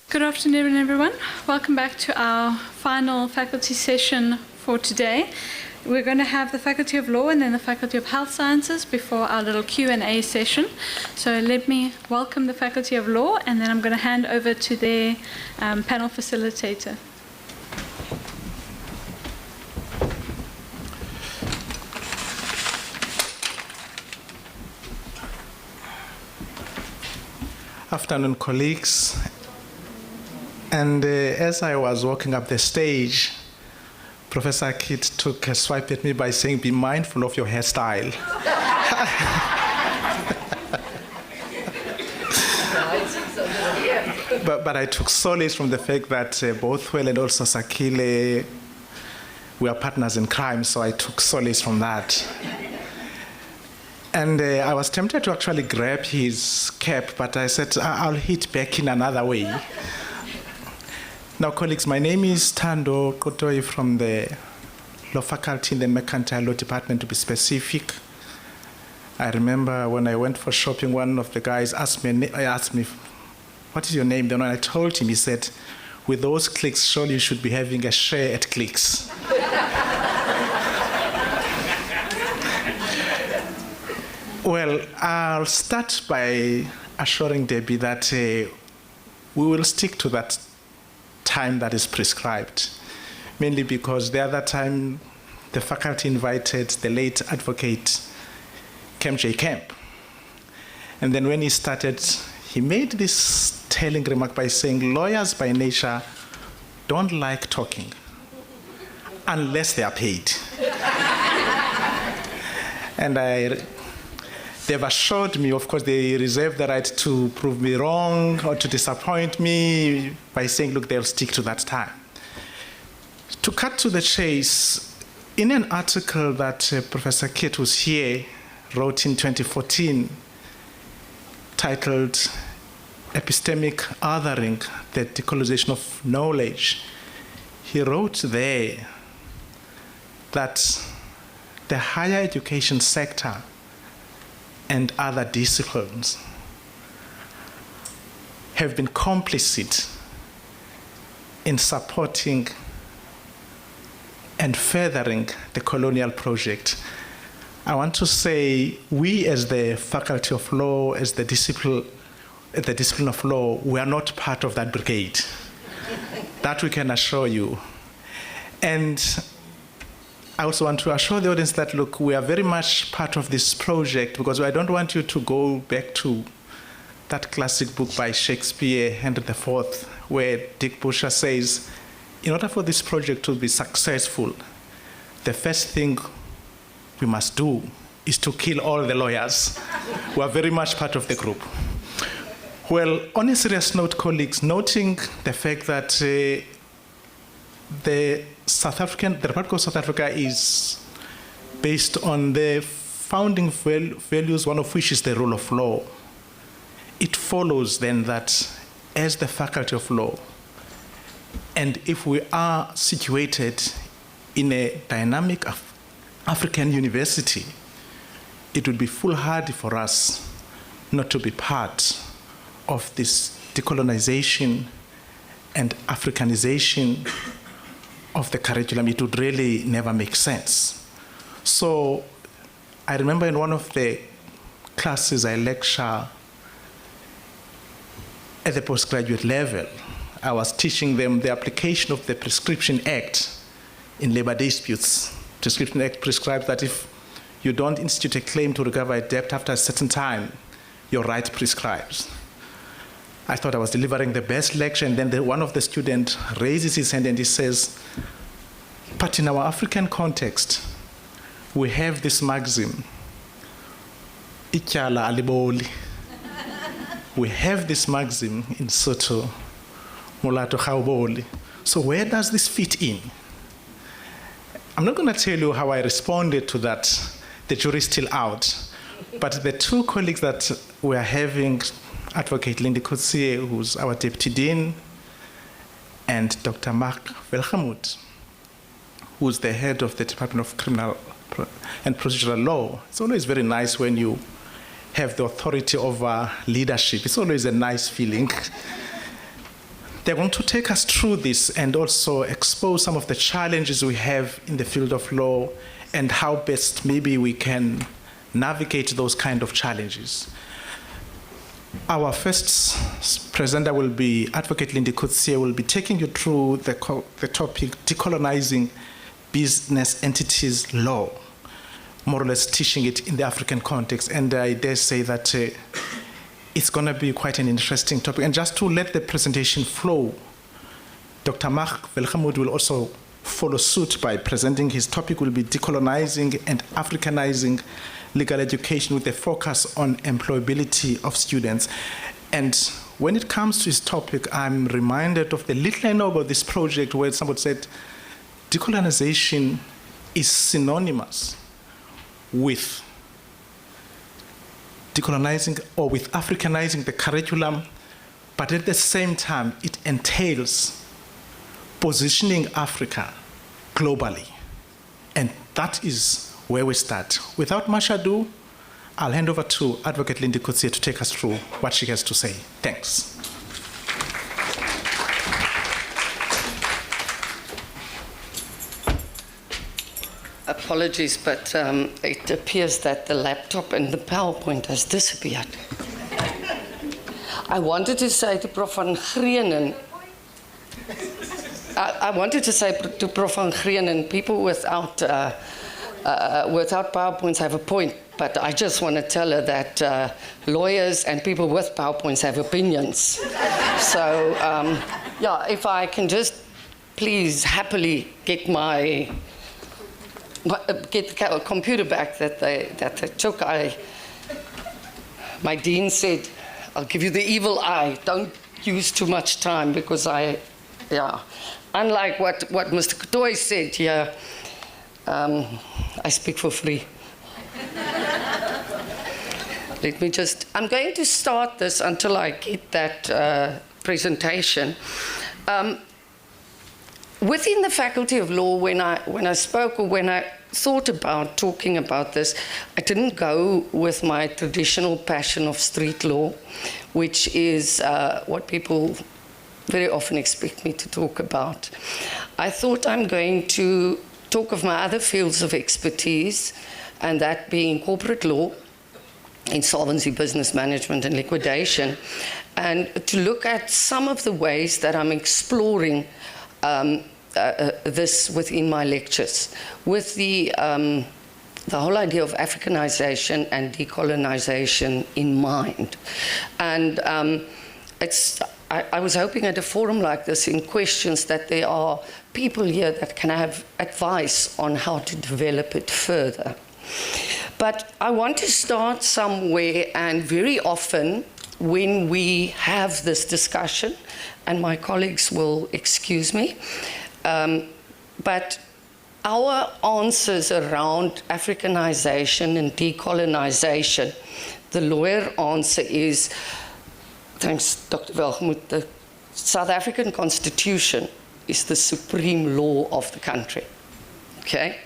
Good afternoon, everyone. Welcome back to our final faculty session for today. We're going to have the Faculty of Law and then the Faculty of Health Sciences before our little Q&A session. So let me welcome the Faculty of Law, and then I'm going to hand over to their panel facilitator. Afternoon, colleagues. And as I was walking up the stage, Professor Kit took a swipe at me by saying, "Be mindful of your hairstyle." but I took solace from the fact that both Well and also Sakile were partners in crime, so I took solace from that. And I was tempted to actually grab his cap, but I said, I'll hit back in another way. Now, colleagues, my name is Tando Kotoi from the Law Faculty in the Mercantile Law Department, to be specific. I remember when I went for shopping, one of the guys asked me, "What is your name?" Then when I told him, he said, "With those clicks, surely you should be having a share at Clicks." Well, I'll start by assuring Debbie that we will stick to that time that is prescribed, mainly because the other time the faculty invited the late advocate Kemp J. Kemp. And then when he started, he made this telling remark by saying, lawyers by nature don't like talking unless they are paid. And they've assured me, of course, they reserve the right to prove me wrong or to disappoint me by saying, look, they'll stick to that time. To cut to the chase, in an article that Professor Kit, who's here, wrote in 2014, titled Epistemic Othering, the Decolonisation of Knowledge, he wrote there that the higher education sector and other disciplines have been complicit in supporting and furthering the colonial project. I want to say we as the Faculty of Law, as the discipline of law, we are not part of that brigade. That we can assure you. And I also want to assure the audience that, look, we are very much part of this project, because I don't want you to go back to that classic book by Shakespeare, Henry IV, where Dick Busher says, in order for this project to be successful, the first thing we must do is to kill all the lawyers. We are very much part of the group. Well, on a serious note, colleagues, noting the fact that the Republic of South Africa is based on the founding values, one of which is the rule of law. It follows then that as the Faculty of Law, and if we are situated in a dynamic African university, it would be foolhardy for us not to be part of this decolonization and Africanization of the curriculum. It would really never make sense. So I remember in one of the classes I lecture at the postgraduate level, I was teaching them the application of the Prescription Act in labor disputes. Prescription Act prescribes that if you don't institute a claim to recover a debt after a certain time, your right prescribes. I thought I was delivering the best lecture, and then one of the students raises his hand and he says, but in our African context, we have this maxim, Ityala aliboli. We have this maxim in Soto, Mulato Khawboli. So where does this fit in? I'm not going to tell you how I responded to that. The jury's still out. But the two colleagues that we are having, Advocate Lindy Kotsie, who's our Deputy Dean, and Dr. Mark Velhamut, who's the head of the Department of Criminal and Procedural Law. It's always very nice when you have the authority over leadership. It's always a nice feeling. They're going to take us through this and also expose some of the challenges we have in the field of law and how best maybe we can navigate those kind of challenges. Our first presenter will be Advocate Lindy Coetzee, will be taking you through the topic decolonizing business entities law, more or less teaching it in the African context. And I dare say that it's going to be quite an interesting topic. And just to let the presentation flow, Dr. Mark Velgemoed will also follow suit by presenting his topic will be decolonizing and Africanizing legal education with a focus on employability of students. And when it comes to his topic, I'm reminded of the little I know about this project where somebody said decolonization is synonymous with decolonizing or with Africanizing the curriculum, but at the same time, it entails positioning Africa globally. And that is where we start. Without much ado, I'll hand over to Advocate Lindy Coetzee to take us through what she has to say. Thanks. Apologies, but it appears that the laptop and the PowerPoint has disappeared. I wanted to say to Prof van Grienen, Prof van Grienen, people without PowerPoints have a point, but I just want to tell her that lawyers and people with PowerPoints have opinions. So, yeah, if I can just please happily get the computer back that they took. My dean said, I'll give you the evil eye. Don't use too much time because unlike what Mr. Katoy said here, I speak for free. I'm going to start this until I get that presentation. Within the Faculty of Law, when I spoke or when I thought about talking about this, I didn't go with my traditional passion of street law, which is what people very often expect me to talk about. I thought I'm going to talk of my other fields of expertise, and that being corporate law, insolvency, business management, and liquidation, and to look at some of the ways that I'm exploring this within my lectures, with the whole idea of Africanization and decolonization in mind. And I was hoping at a forum like this in questions that there are people here that can have advice on how to develop it further. But I want to start somewhere, and very often when we have this discussion, and my colleagues will excuse me, but our answers around Africanization and decolonization, the lawyer answer is, thanks Dr. Velgemoed, the South African Constitution is the supreme law of the country. Okay?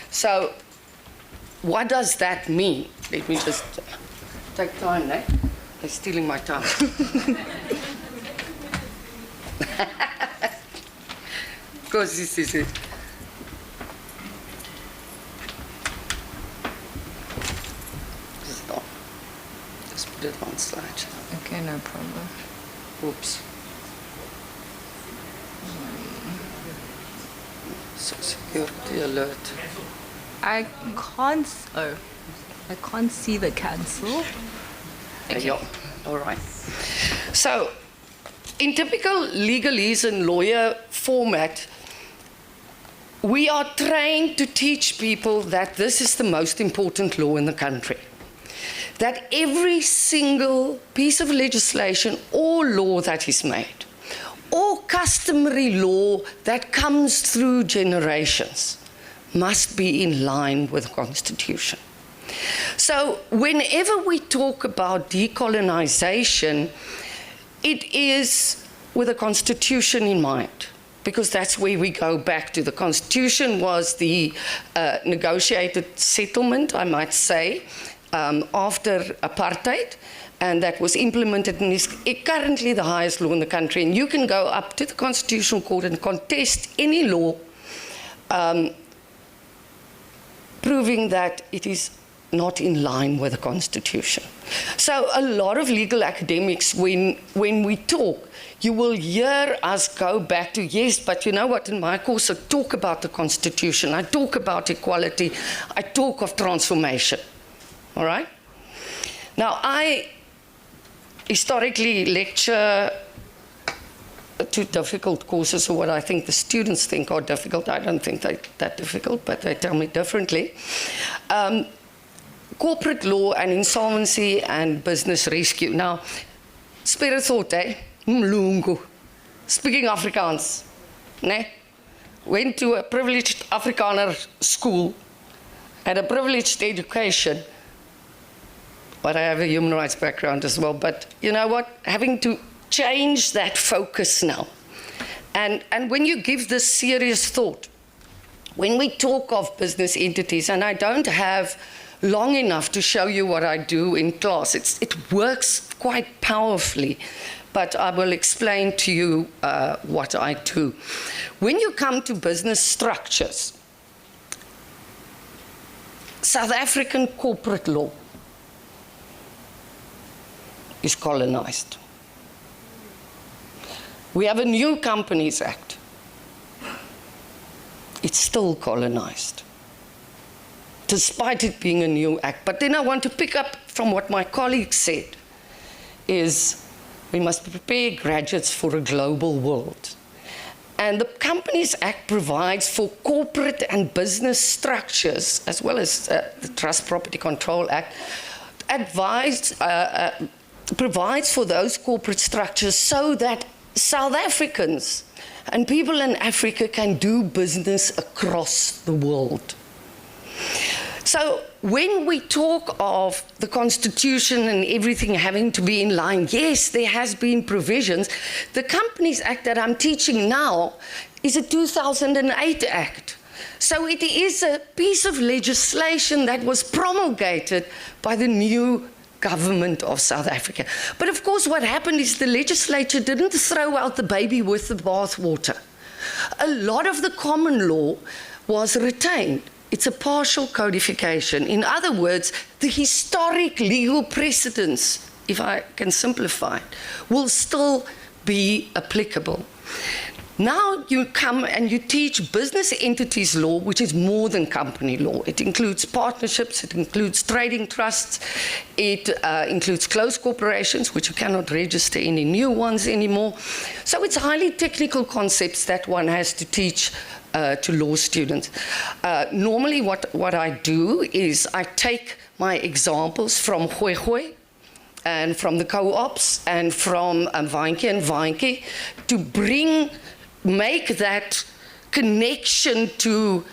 So what does that mean? Let me just take time, eh? They're stealing my time. Because this is it. Stop. Just put it on slide. Okay, no problem. Oops. Security alert. I can't see the cancel. Okay. Yeah. All right. So, in typical legalese and lawyer format, we are trained to teach people that this is the most important law in the country. That every single piece of legislation or law that is made, or customary law that comes through generations, must be in line with the Constitution. So whenever we talk about decolonization, it is with the Constitution in mind, because that's where we go back to. The Constitution was the negotiated settlement, I might say, after apartheid, and that was implemented and is currently the highest law in the country. And you can go up to the Constitutional Court and contest any law proving that it is not in line with the Constitution. So a lot of legal academics, when we talk, you will hear us go back to, yes, but you know what, in my course I talk about the Constitution, I talk about equality, I talk of transformation, all right? Now, I historically lecture to difficult courses, or what I think the students think are difficult. I don't think they're that difficult, but they tell me differently. Corporate law and insolvency and business rescue. Now, spirit thought, Mlungu, speaking Afrikaans, ne? Went to a privileged Afrikaner school, had a privileged education, but I have a human rights background as well. But you know what? Having to change that focus now. And when you give this serious thought, when we talk of business entities, and I don't have long enough to show you what I do in class, it works quite powerfully, but I will explain to you what I do. When you come to business structures, South African corporate law is colonized. We have a new Companies Act. It's still colonized, despite it being a new act. But then I want to pick up from what my colleague said, is we must prepare graduates for a global world. And the Companies Act provides for corporate and business structures, as well as the Trust Property Control Act, provides for those corporate structures so that South Africans and people in Africa can do business across the world. So when we talk of the Constitution and everything having to be in line, yes, there has been provisions. The Companies Act that I'm teaching now is a 2008 Act. So it is a piece of legislation that was promulgated by the new government of South Africa. But of course what happened is the legislature didn't throw out the baby with the bathwater. A lot of the common law was retained. It's a partial codification. In other words, the historic legal precedents, if I can simplify it, will still be applicable. Now you come and you teach business entities law, which is more than company law. It includes partnerships, it includes trading trusts, it includes closed corporations, which you cannot register any new ones anymore. So it's highly technical concepts that one has to teach to law students. Normally what I do is I take my examples from Hwehwe and from the co-ops and from Wynkie and Wynkie to make that connection to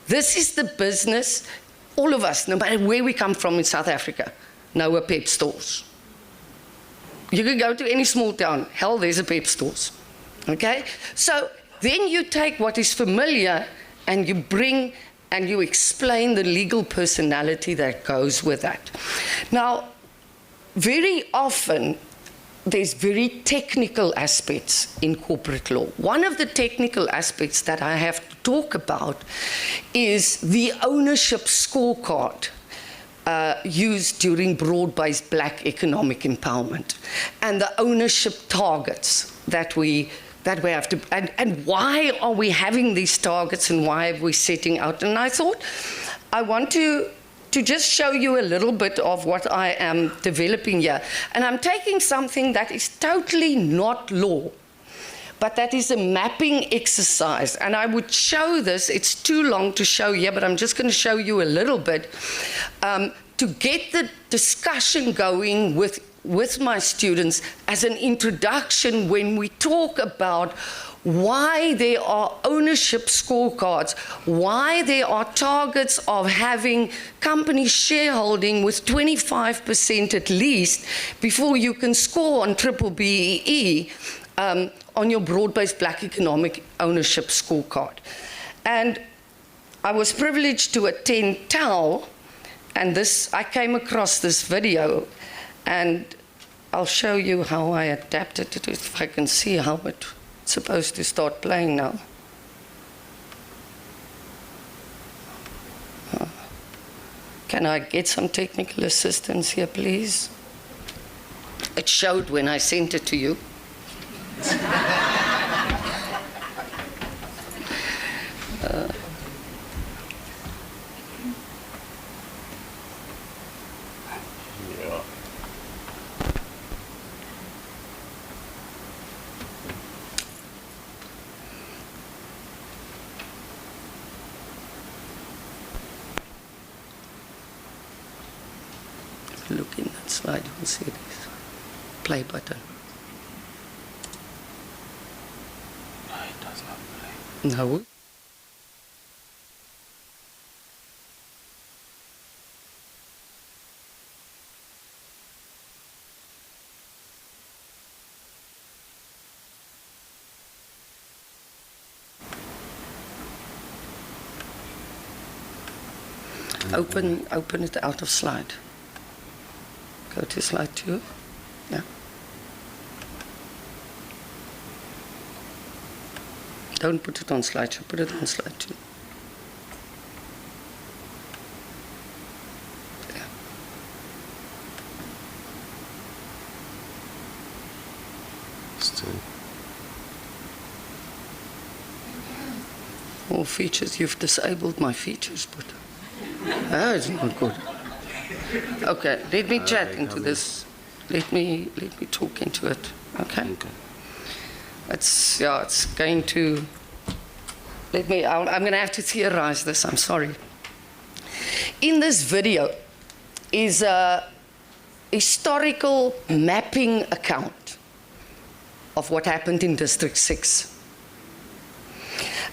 this is the business. All of us, no matter where we come from in South Africa, know a PEP stores. You can go to any small town, hell, there's a PEP stores, okay? So then you take what is familiar and you bring and you explain the legal personality that goes with that. Now, very often, there's very technical aspects in corporate law. One of the technical aspects that I have to talk about is the ownership scorecard used during broad-based black economic empowerment and the ownership targets that we have to, and why are we having these targets and why are we setting out? And I thought I want to just show you a little bit of what I am developing here. And I'm taking something that is totally not law, but that is a mapping exercise. And I would show this, it's too long to show here, but I'm just going to show you a little bit to get the discussion going with my students as an introduction when we talk about why there are ownership scorecards, why there are targets of having company shareholding with 25% at least before you can score on triple BEE on your broad-based black economic ownership scorecard. And I was privileged to attend TAL, and I came across this video, and I'll show you how I adapted it, if I can see how it's supposed to start playing now. Can I get some technical assistance here, please? It showed when I sent it to you. Look in that slide, you'll see this play button. No, it does not play. No. Open it out of slide. Go to slide 2. Yeah. Don't put it on slide 2, put it on slide 2. Yeah. Still. All features, you've disabled my features, but it's not good. Okay, let me chat into this. Let me talk into it. Okay. It's going to. I'm going to have to theorize this. I'm sorry. In this video is a historical mapping account of what happened in District 6.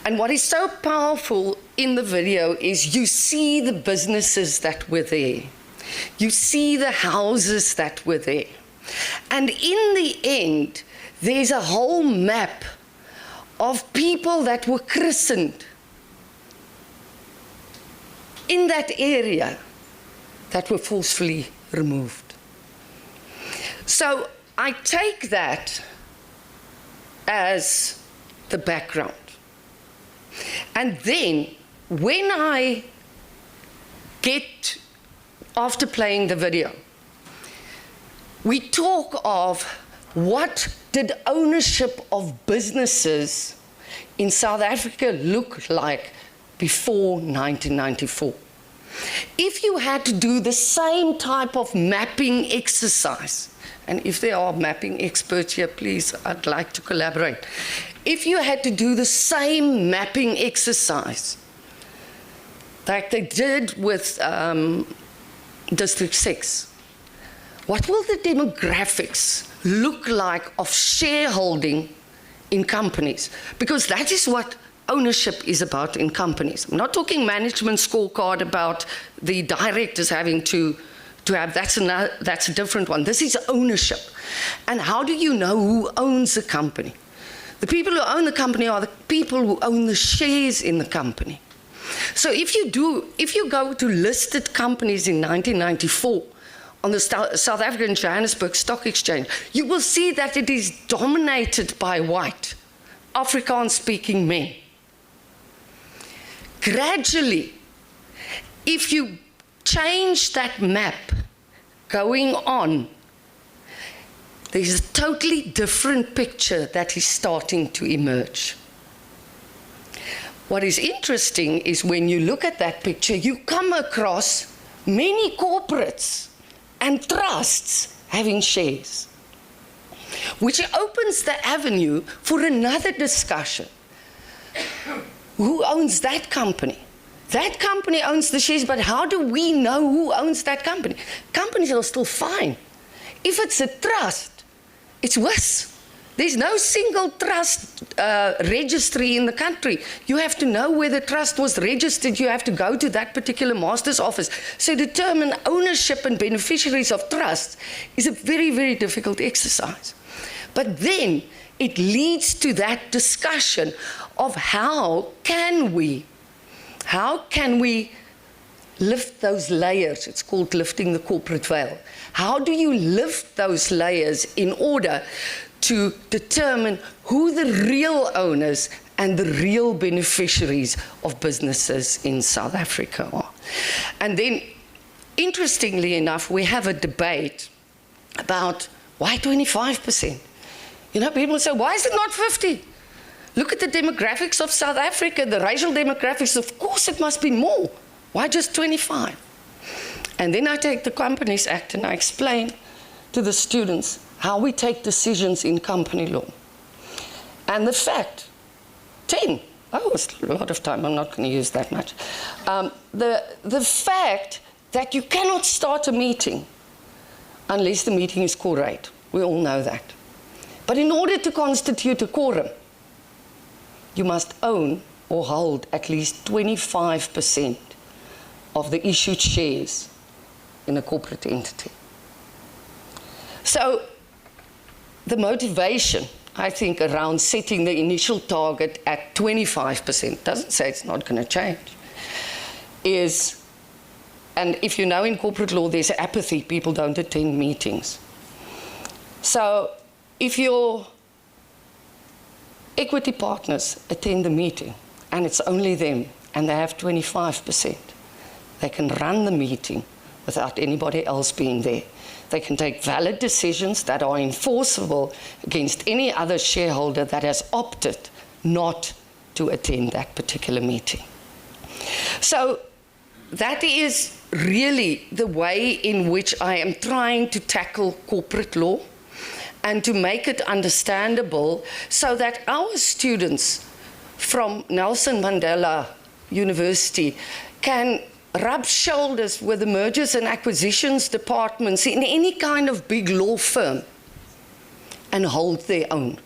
And what is so powerful in the video is you see the businesses that were there. You see the houses that were there. And in the end, there's a whole map of people that were christened in that area that were forcefully removed. So I take that as the background. And then when I get, after playing the video, we talk of what did ownership of businesses in South Africa look like before 1994. If you had to do the same type of mapping exercise, and if there are mapping experts here, please, I'd like to collaborate. If you had to do the same mapping exercise like they did with District 6, what will the demographics look like of shareholding in companies? Because that is what ownership is about in companies. I'm not talking management scorecard about the directors having to have, that's a different one. This is ownership. And how do you know who owns the company? The people who own the company are the people who own the shares in the company. So if you go to listed companies in 1994 on the South African Johannesburg Stock Exchange, you will see that it is dominated by white, Afrikaans-speaking men. Gradually, if you change that map going on, there's a totally different picture that is starting to emerge. What is interesting is when you look at that picture, you come across many corporates and trusts having shares, which opens the avenue for another discussion. Who owns that company? That company owns the shares, but how do we know who owns that company? Companies are still fine. If it's a trust, it's worse. There's no single trust registry in the country. You have to know where the trust was registered. You have to go to that particular master's office. So determine ownership and beneficiaries of trusts is a very, very difficult exercise. But then it leads to that discussion of how can we lift those layers. It's called lifting the corporate veil. How do you lift those layers in order to determine who the real owners and the real beneficiaries of businesses in South Africa are? And then, interestingly enough, we have a debate about why 25%? You know, people say, why is it not 50? Look at the demographics of South Africa, the racial demographics, of course it must be more. Why just 25? And then I take the Companies Act and I explain to the students how we take decisions in company law. And the fact, 10, oh, it's a lot of time, I'm not going to use that much. The fact that you cannot start a meeting unless the meeting is quorate. We all know that. But in order to constitute a quorum, you must own or hold at least 25% of the issued shares in a corporate entity. So the motivation, I think, around setting the initial target at 25%, doesn't say it's not going to change, is, and if you know in corporate law there's apathy, people don't attend meetings. So if your equity partners attend the meeting and it's only them and they have 25%, they can run the meeting without anybody else being there. They can take valid decisions that are enforceable against any other shareholder that has opted not to attend that particular meeting. So that is really the way in which I am trying to tackle corporate law and to make it understandable so that our students from Nelson Mandela University can rub shoulders with the mergers and acquisitions departments in any kind of big law firm and hold their own.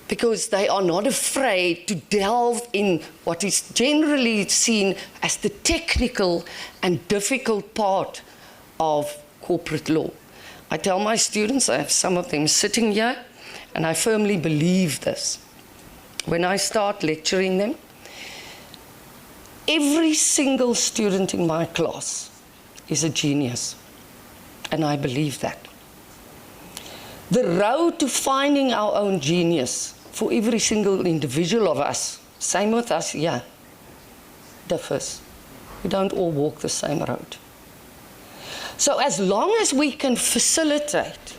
Because they are not afraid to delve in what is generally seen as the technical and difficult part of corporate law. I tell my students, I have some of them sitting here, and I firmly believe this. When I start lecturing them, every single student in my class is a genius, and I believe that. The road to finding our own genius for every single individual of us, same with us here, differs. We don't all walk the same road. So as long as we can facilitate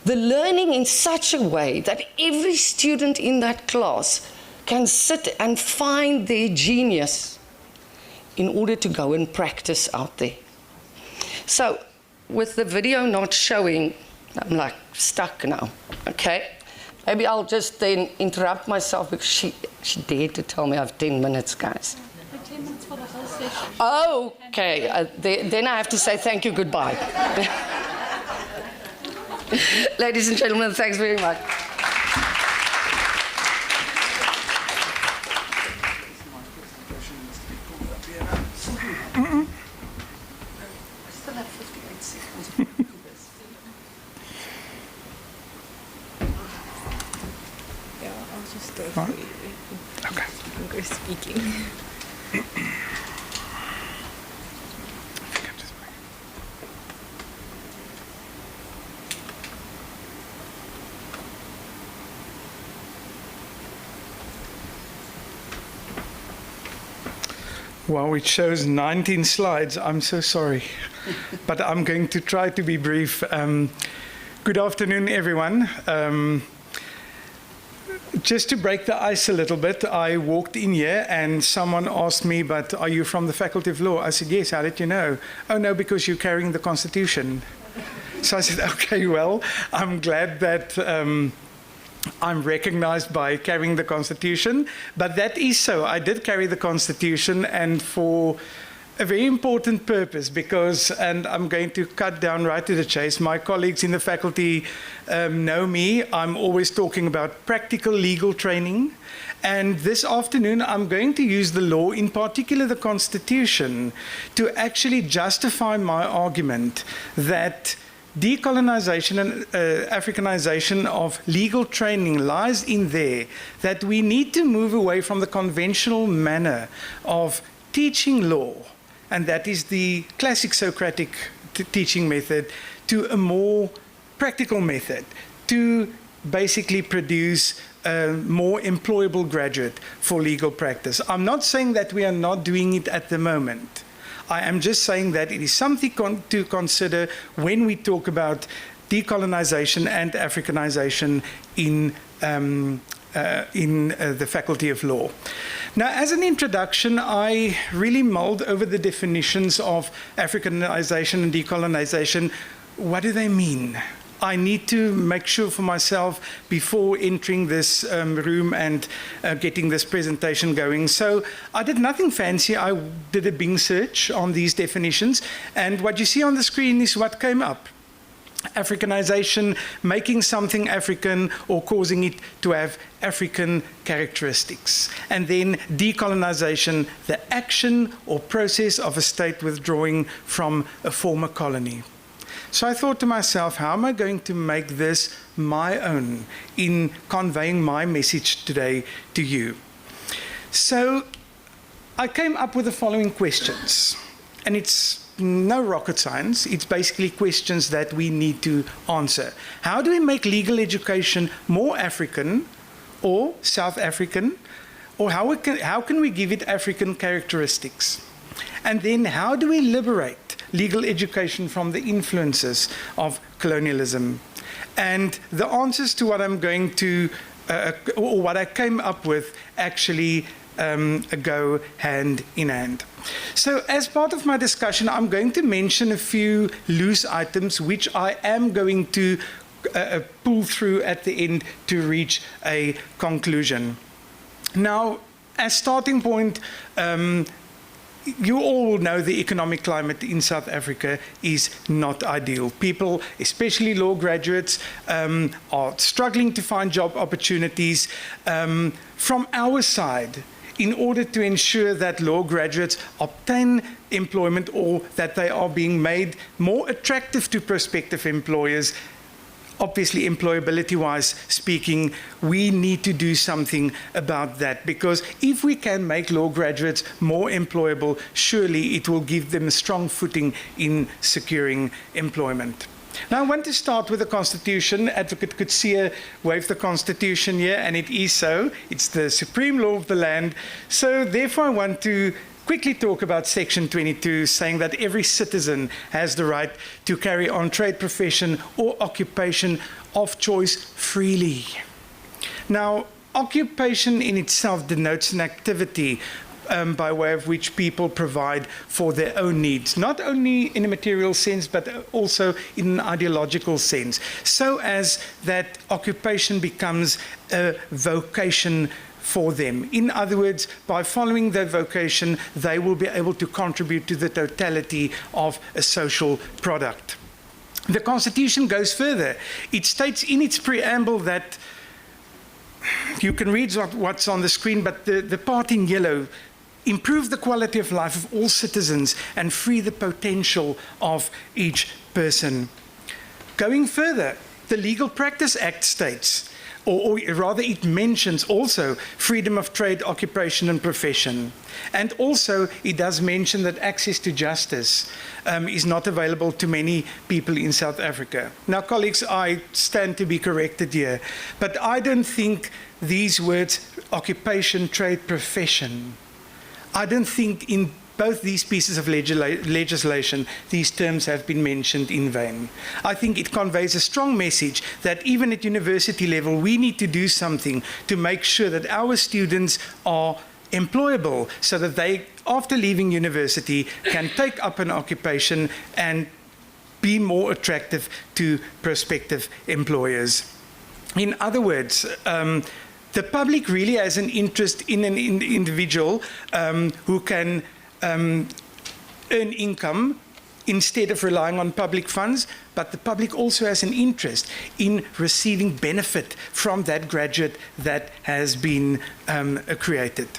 the learning in such a way that every student in that class can sit and find their genius in order to go and practice out there. So with the video not showing, I'm like stuck now, okay? Maybe I'll just then interrupt myself because she dared to tell me I have 10 minutes, guys. 10 minutes for the whole session. Oh, okay, then I have to say thank you, goodbye. Ladies and gentlemen, thanks very much. I still have 58 seconds to do this. Yeah, I'll just go for you. Okay. I'm go speaking. Wow, it shows 19 slides. I'm so sorry. But I'm going to try to be brief. Good afternoon, everyone. Just to break the ice a little bit, I walked in here and someone asked me, but are you from the Faculty of Law? I said, yes, how did you know? Oh, no, because you're carrying the Constitution. So I said, okay, well, I'm glad that I'm recognized by carrying the Constitution, but that is so. I did carry the Constitution, and for a very important purpose, because, and I'm going to cut down right to the chase, my colleagues in the faculty know me. I'm always talking about practical legal training, and this afternoon I'm going to use the law, in particular the Constitution, to actually justify my argument that decolonisation and Africanization of legal training lies in there, that we need to move away from the conventional manner of teaching law and that is the classic Socratic teaching method, to a more practical method, to basically produce a more employable graduate for legal practice. I'm not saying that we are not doing it at the moment. I am just saying that it is something to consider when we talk about decolonization and Africanization in the Faculty of Law. Now, as an introduction, I really mulled over the definitions of Africanization and decolonization. What do they mean? I need to make sure for myself before entering this room and getting this presentation going. So I did nothing fancy. I did a Bing search on these definitions, and what you see on the screen is what came up. Africanization, making something African or causing it to have African characteristics. And then decolonization, the action or process of a state withdrawing from a former colony. So I thought to myself, how am I going to make this my own in conveying my message today to you? So I came up with the following questions, and it's no rocket science. It's basically questions that we need to answer. How do we make legal education more African or South African? Or how can we give it African characteristics? And then how do we liberate legal education from the influences of colonialism? And the answers to what I'm going to, or what I came up with, actually go hand in hand. So as part of my discussion, I'm going to mention a few loose items which I am going to pull through at the end to reach a conclusion. Now, as starting point, you all know the economic climate in South Africa is not ideal. People, especially law graduates, are struggling to find job opportunities. From our side, in order to ensure that law graduates obtain employment or that they are being made more attractive to prospective employers, obviously employability-wise speaking, we need to do something about that, because if we can make law graduates more employable, surely it will give them a strong footing in securing employment. Now I want to start with the Constitution. Advocate Kutsia waved the Constitution here, and it is so. It's the supreme law of the land. So therefore I want to quickly talk about Section 22, saying that every citizen has the right to carry on trade, profession, or occupation of choice freely. Now, occupation in itself denotes an activity by way of which people provide for their own needs, not only in a material sense, but also in an ideological sense, so as that occupation becomes a vocation for them. In other words, by following their vocation, they will be able to contribute to the totality of a social product. The Constitution goes further. It states in its preamble that, you can read what's on the screen, but the part in yellow, improve the quality of life of all citizens and free the potential of each person. Going further, the Legal Practice Act states, or rather it mentions also freedom of trade, occupation and profession. And also it does mention that access to justice is not available to many people in South Africa. Now, colleagues, I stand to be corrected here, but I don't think these words, occupation, trade, profession, I don't think in both these pieces of legislation, these terms have been mentioned in vain. I think it conveys a strong message that even at university level, we need to do something to make sure that our students are employable so that they, after leaving university, can take up an occupation and be more attractive to prospective employers. In other words, the public really has an interest in an individual who can earn income instead of relying on public funds, but the public also has an interest in receiving benefit from that graduate that has been created.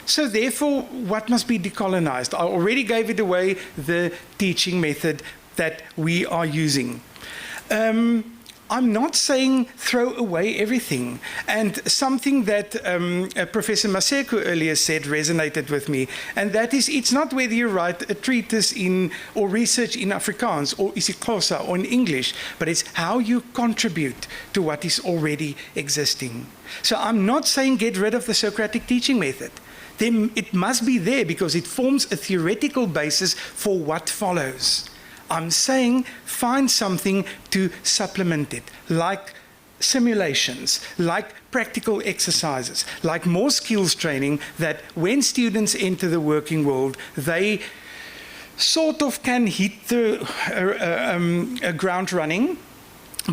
So therefore, what must be decolonized? I already gave it away, the teaching method that we are using. I'm not saying throw away everything. And something that Professor Maseko earlier said resonated with me, and that is, it's not whether you write a treatise or research in Afrikaans or isiXhosa or in English, but it's how you contribute to what is already existing. So I'm not saying get rid of the Socratic teaching method. It must be there because it forms a theoretical basis for what follows. I'm saying find something to supplement it, like simulations, like practical exercises, like more skills training, that when students enter the working world, they sort of can hit the ground running,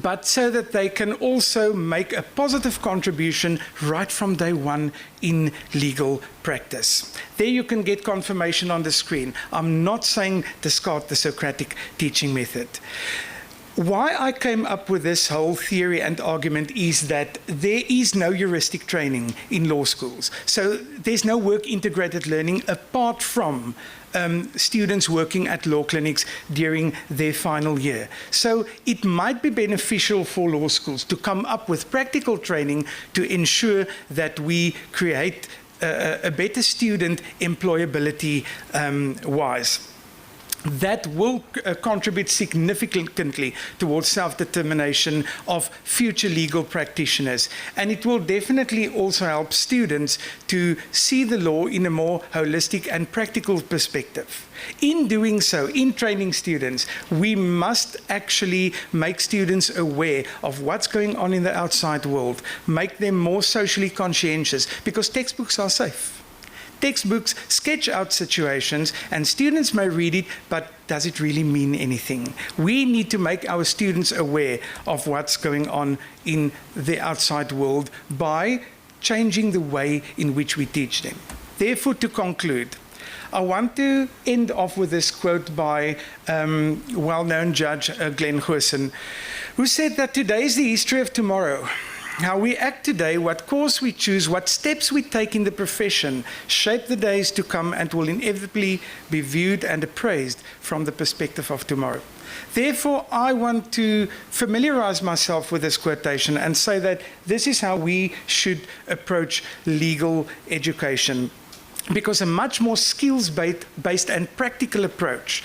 but so that they can also make a positive contribution right from day one in legal practice. There you can get confirmation on the screen. I'm not saying discard the Socratic teaching method. Why I came up with this whole theory and argument is that there is no heuristic training in law schools. So there's no work integrated learning apart from students working at law clinics during their final year. So it might be beneficial for law schools to come up with practical training to ensure that we create a better student employability wise. That will contribute significantly towards self-determination of future legal practitioners. And it will definitely also help students to see the law in a more holistic and practical perspective. In doing so, in training students, we must actually make students aware of what's going on in the outside world, make them more socially conscientious, because textbooks are safe. Textbooks sketch out situations and students may read it, but does it really mean anything? We need to make our students aware of what's going on in the outside world by changing the way in which we teach them. Therefore, to conclude, I want to end off with this quote by well-known judge Glenn Goosen, who said that today is the history of tomorrow. How we act today, what course we choose, what steps we take in the profession shape the days to come and will inevitably be viewed and appraised from the perspective of tomorrow. Therefore, I want to familiarize myself with this quotation and say that this is how we should approach legal education. Because a much more skills-based and practical approach,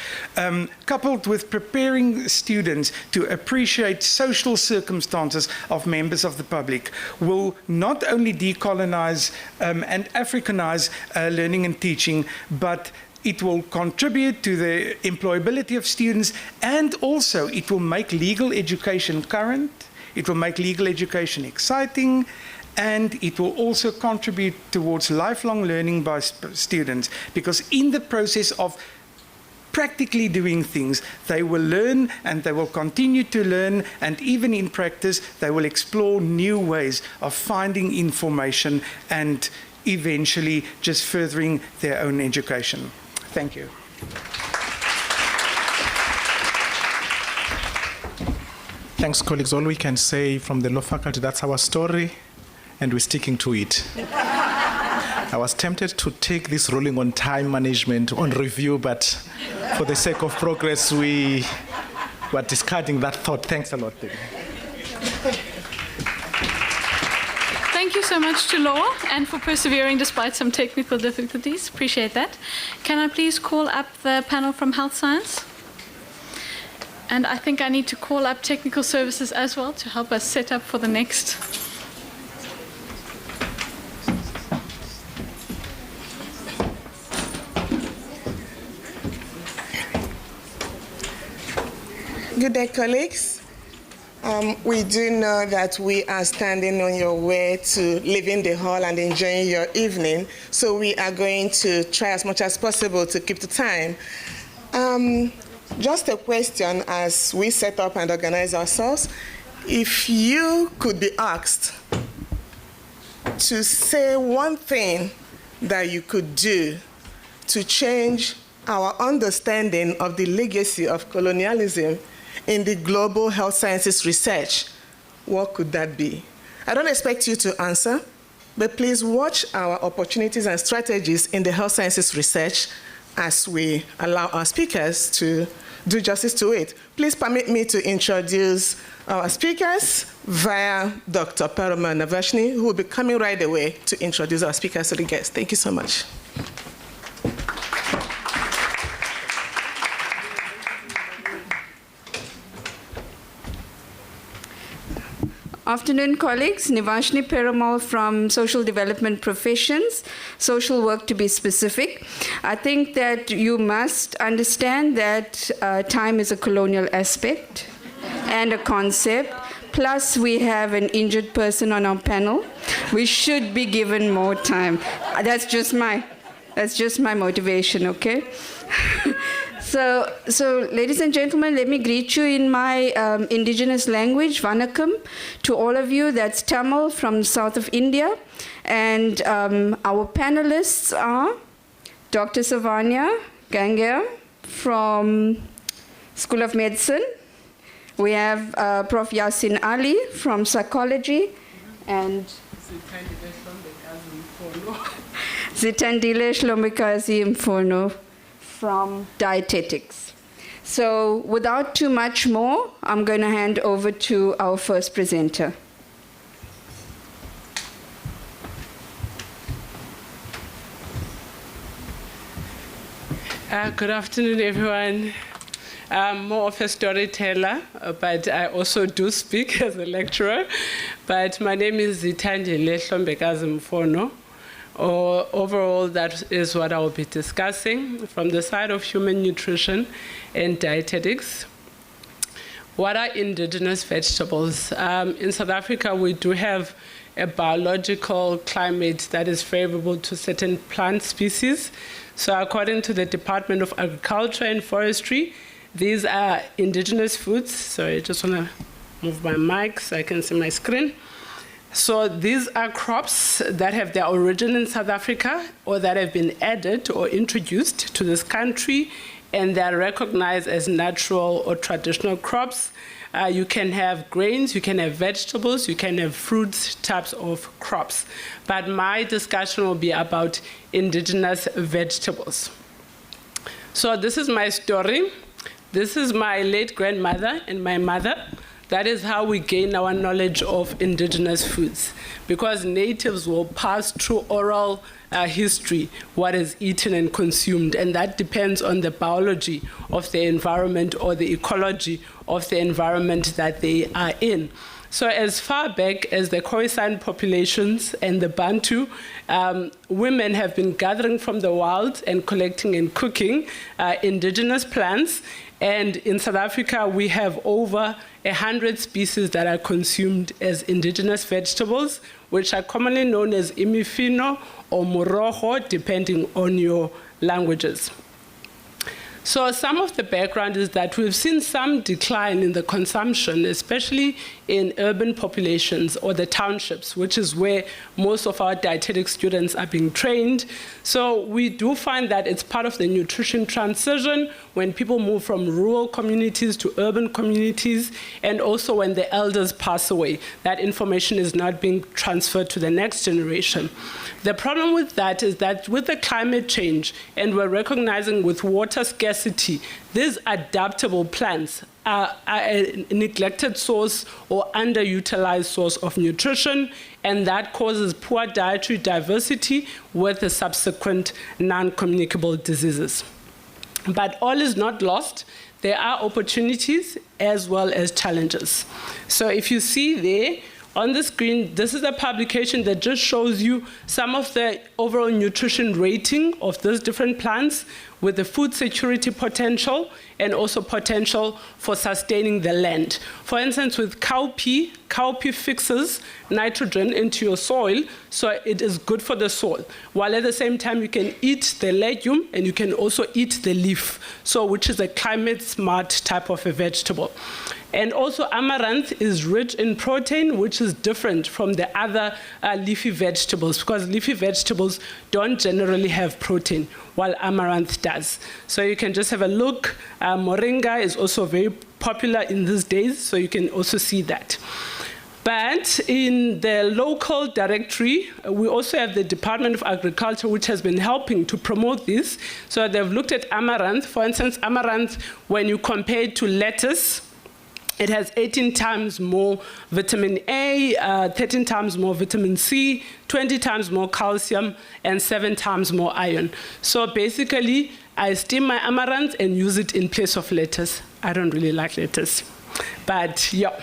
coupled with preparing students to appreciate social circumstances of members of the public, will not only decolonize and Africanize learning and teaching, but it will contribute to the employability of students, and also it will make legal education current, it will make legal education exciting, and it will also contribute towards lifelong learning by students, because in the process of practically doing things, they will learn and they will continue to learn, and even in practice, they will explore new ways of finding information and eventually just furthering their own education. Thank you. Thanks, colleagues. All we can say from the law faculty, that's our story, and we're sticking to it. I was tempted to take this ruling on time management on review, but for the sake of progress, we were discarding that thought. Thanks a lot, David. Thank you so much to Law and for persevering despite some technical difficulties. Appreciate that. Can I please call up the panel from Health Science? And I think I need to call up Technical Services as well to help us set up for the next. Good day, colleagues. We do know that we are standing on your way to leaving the hall and enjoying your evening, so we are going to try as much as possible to keep the time. Just a question as we set up and organize ourselves. If you could be asked to say one thing that you could do to change our understanding of the legacy of colonialism in the global health sciences research, what could that be? I don't expect you to answer, but please watch our opportunities and strategies in the health sciences research as we allow our speakers to do justice to it. Please permit me to introduce our speakers via Dr. Paroma Navashni, who will be coming right away to introduce our speakers to the guests. Thank you so much. Afternoon, colleagues. Nivashni Perumal from Social Development Professions, social work to be specific. I think that you must understand that time is a colonial aspect and a concept. Plus, we have an injured person on our panel. We should be given more time. That's just my motivation, okay? So, ladies and gentlemen, let me greet you in my indigenous language, Vanakkam, to all of you. That's Tamil from the south of India. And our panelists are Dr. Savanya Gangia from School of Medicine. We have Prof. Yasin Ali from Psychology, and Zitandile Shlomikazi Mfono from Dietetics. So without too much more, I'm going to hand over to our first presenter. Good afternoon, everyone. I'm more of a storyteller, but I also do speak as a lecturer. But my name is Zitandile Shlomikazi Mfono. Overall, that is what I will be discussing from the side of human nutrition and dietetics. What are indigenous vegetables? In South Africa, we do have a biological climate that is favorable to certain plant species. So according to the Department of Agriculture and Forestry, these are indigenous foods. Sorry, I just want to move my mic so I can see my screen. So these are crops that have their origin in South Africa or that have been added or introduced to this country, and they are recognized as natural or traditional crops. You can have grains, you can have vegetables, you can have fruits types of crops. But my discussion will be about indigenous vegetables. So this is my story. This is my late grandmother and my mother. That is how we gain our knowledge of indigenous foods, because natives will pass through oral history what is eaten and consumed, and that depends on the biology of the environment or the ecology of the environment that they are in. So as far back as the Khoisan populations and the Bantu, women have been gathering from the wild and collecting and cooking indigenous plants. And in South Africa, we have over 100 species that are consumed as indigenous vegetables, which are commonly known as imifino or morojo, depending on your languages. So some of the background is that we've seen some decline in the consumption, especially in urban populations or the townships, which is where most of our dietetic students are being trained. So we do find that it's part of the nutrition transition when people move from rural communities to urban communities, and also when the elders pass away, that information is not being transferred to the next generation. The problem with that is that with the climate change, and we're recognizing with water scarcity, these adaptable plants are a neglected source or underutilized source of nutrition, and that causes poor dietary diversity with the subsequent non-communicable diseases. But all is not lost. There are opportunities as well as challenges. So if you see there, on the screen, this is a publication that just shows you some of the overall nutrition rating of those different plants with the food security potential and also potential for sustaining the land. For instance, with cowpea fixes nitrogen into your soil, so it is good for the soil. While at the same time, you can eat the legume and you can also eat the leaf, so which is a climate smart type of a vegetable. And also amaranth is rich in protein, which is different from the other leafy vegetables, because leafy vegetables don't generally have protein, while amaranth does. So you can just have a look. Moringa is also very popular in these days, so you can also see that. But in the local directory, we also have the Department of Agriculture, which has been helping to promote this. So they've looked at amaranth. For instance, amaranth, when you compare it to lettuce, It has 18 times more vitamin A, 13 times more vitamin C, 20 times more calcium, and 7 times more iron. So basically, I steam my amaranth and use it in place of lettuce. I don't really like lettuce, but yeah.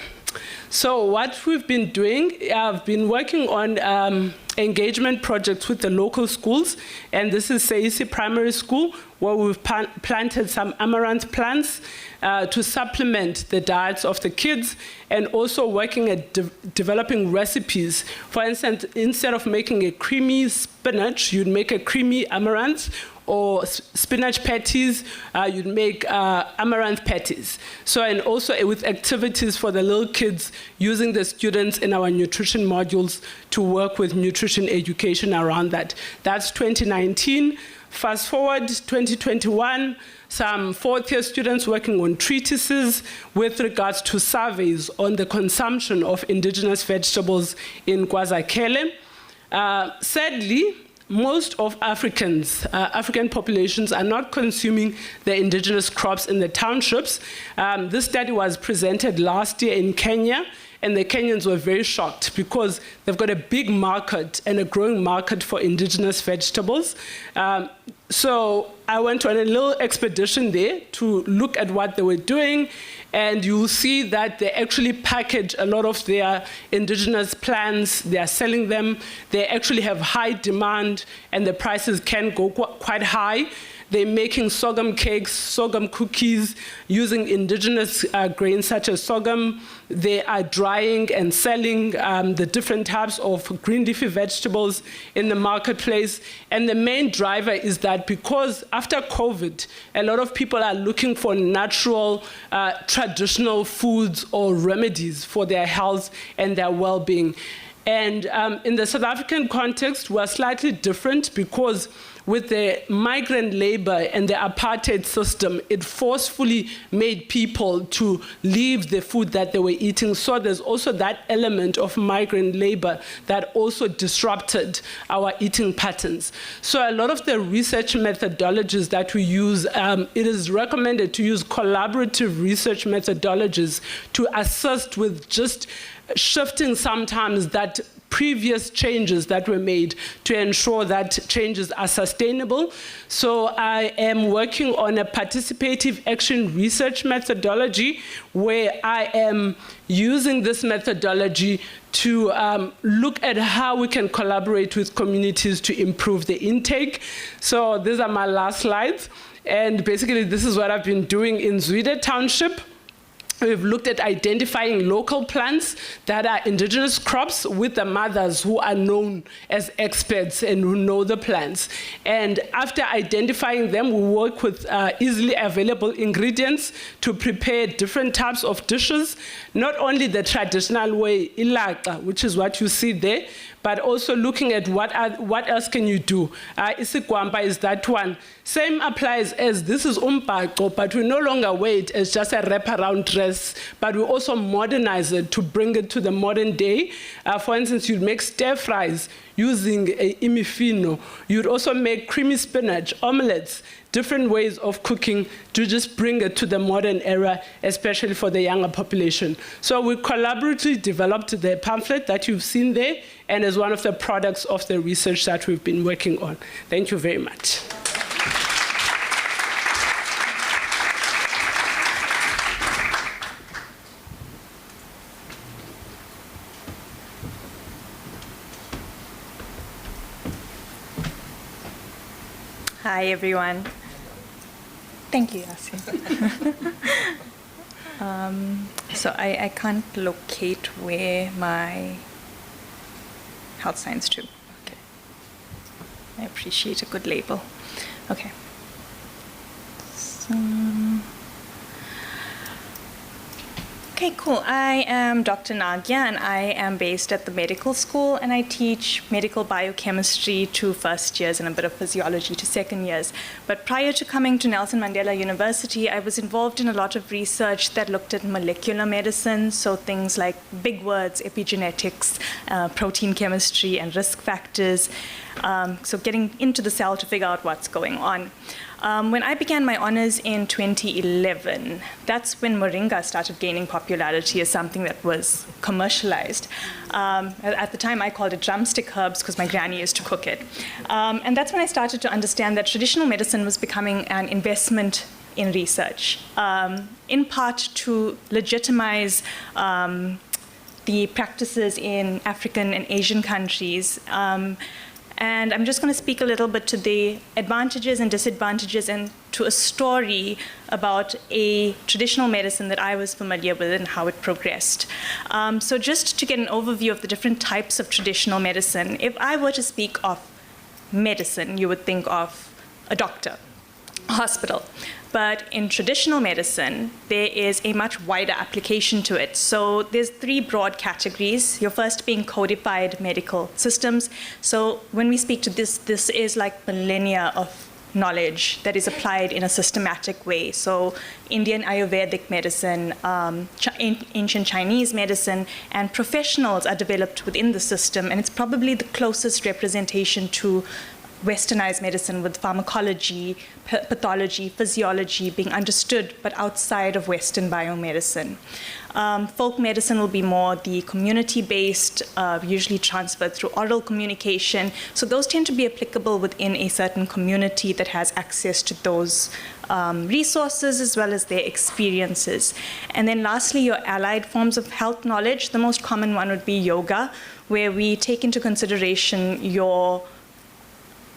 So what we've been doing, I've been working on engagement projects with the local schools, and this is Seisi Primary School, where we've planted some amaranth plants to supplement the diets of the kids, and also working at developing recipes. For instance, instead of making a creamy spinach, you'd make a creamy amaranth, or spinach patties, you'd make amaranth patties. So, and also with activities for the little kids, using the students in our nutrition modules to work with nutrition education around that. That's 2019. Fast forward 2021, some fourth-year students working on treatises with regards to surveys on the consumption of indigenous vegetables in KwaZulu. Sadly, most of African populations are not consuming the indigenous crops in the townships. This study was presented last year in Kenya, and the Kenyans were very shocked because they've got a big market and a growing market for indigenous vegetables. So I went on a little expedition there to look at what they were doing, and you'll see that they actually package a lot of their indigenous plants. They are selling them. They actually have high demand, and the prices can go quite high. They're making sorghum cakes, sorghum cookies, using indigenous grains such as sorghum. They are drying and selling the different types of green leafy vegetables in the marketplace. And the main driver is that because after COVID, a lot of people are looking for natural, traditional foods or remedies for their health and their well-being. And in the South African context, we're slightly different because with the migrant labor and the apartheid system, it forcefully made people to leave the food that they were eating. So there's also that element of migrant labor that also disrupted our eating patterns. So a lot of the research methodologies that we use, it is recommended to use collaborative research methodologies to assist with just shifting sometimes that previous changes that were made to ensure that changes are sustainable. So I am working on a participative action research methodology where I am using this methodology to look at how we can collaborate with communities to improve the intake. So these are my last slides. And basically this is what I've been doing in Zwide Township. We've looked at identifying local plants that are indigenous crops with the mothers who are known as experts and who know the plants. And after identifying them, we work with easily available ingredients to prepare different types of dishes, not only the traditional way, ilaqa, which is what you see there, but also looking at what else can you do. Isikwamba is that one. Same applies as this is umbaqo, but we no longer wear it as just a wraparound dress, but we also modernize it to bring it to the modern day. For instance, you'd make stir fries using imifino. You'd also make creamy spinach, omelets, different ways of cooking to just bring it to the modern era, especially for the younger population. So we collaboratively developed the pamphlet that you've seen there, and is one of the products of the research that we've been working on. Thank you very much. Hi, everyone. Thank you, Yasin. So I can't locate where my health science tube. Okay. I appreciate a good label. Okay. So, okay, cool. I am Dr. Nagya, and I am based at the medical school, and I teach medical biochemistry to first years and a bit of physiology to second years. But prior to coming to Nelson Mandela University, I was involved in a lot of research that looked at molecular medicine, so things like big words, epigenetics, protein chemistry, and risk factors. So getting into the cell to figure out what's going on. When I began my honors in 2011, that's when moringa started gaining popularity as something that was commercialized. At the time, I called it drumstick herbs because my granny used to cook it. And that's when I started to understand that traditional medicine was becoming an investment in research, in part to legitimize the practices in African and Asian countries. And I'm just going to speak a little bit to the advantages and disadvantages and to a story about a traditional medicine that I was familiar with and how it progressed. So just to get an overview of the different types of traditional medicine, if I were to speak of medicine, you would think of a doctor, a hospital. But in traditional medicine, there is a much wider application to it. So there's 3 broad categories. Your first being codified medical systems. So when we speak to this is like millennia of knowledge that is applied in a systematic way. So Indian Ayurvedic medicine, ancient Chinese medicine, and professionals are developed within the system. And it's probably the closest representation to Westernized medicine, with pharmacology, pathology, physiology being understood, but outside of Western biomedicine. Folk medicine will be more the community-based, usually transferred through oral communication. So those tend to be applicable within a certain community that has access to those resources as well as their experiences. And then lastly, your allied forms of health knowledge. The most common one would be yoga, where we take into consideration your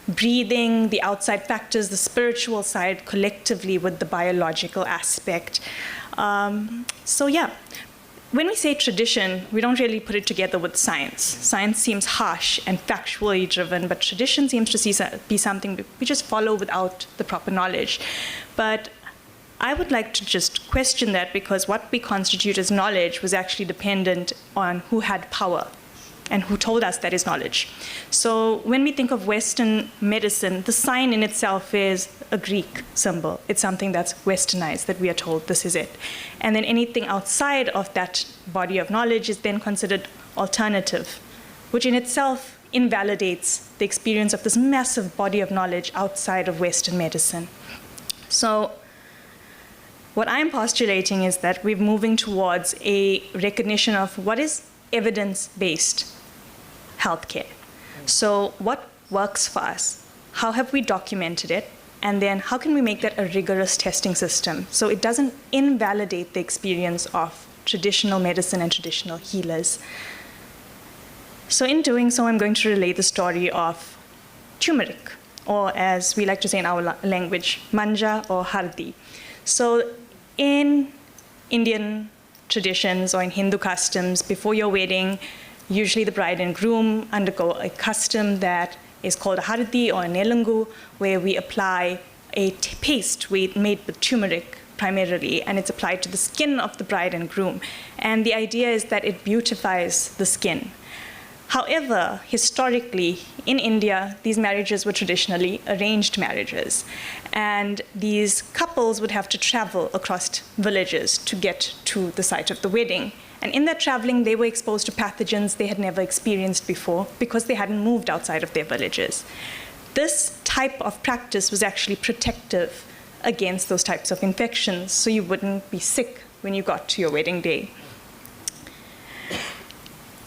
breathing, the outside factors, the spiritual side collectively with the biological aspect. So yeah, when we say tradition, we don't really put it together with science. Science seems harsh and factually driven, but tradition seems to be something we just follow without the proper knowledge. But I would like to just question that, because what we constitute as knowledge was actually dependent on who had power and who told us that is knowledge. So when we think of Western medicine, the sign in itself is a Greek symbol. It's something that's Westernized, that we are told this is it. And then anything outside of that body of knowledge is then considered alternative, which in itself invalidates the experience of this massive body of knowledge outside of Western medicine. So what I'm postulating is that we're moving towards a recognition of what is evidence-based healthcare. So what works for us? How have we documented it? And then how can we make that a rigorous testing system so it doesn't invalidate the experience of traditional medicine and traditional healers? So in doing so, I'm going to relay the story of turmeric, or as we like to say in our language, manja or hardi. So in Indian traditions or in Hindu customs, before your wedding, usually the bride and groom undergo a custom that is called a hardi or a nelungu, where we apply a paste made with turmeric primarily, and it's applied to the skin of the bride and groom. And the idea is that it beautifies the skin. However, historically, in India, these marriages were traditionally arranged marriages. And these couples would have to travel across villages to get to the site of the wedding. And in that traveling, they were exposed to pathogens they had never experienced before because they hadn't moved outside of their villages. This type of practice was actually protective against those types of infections, so you wouldn't be sick when you got to your wedding day.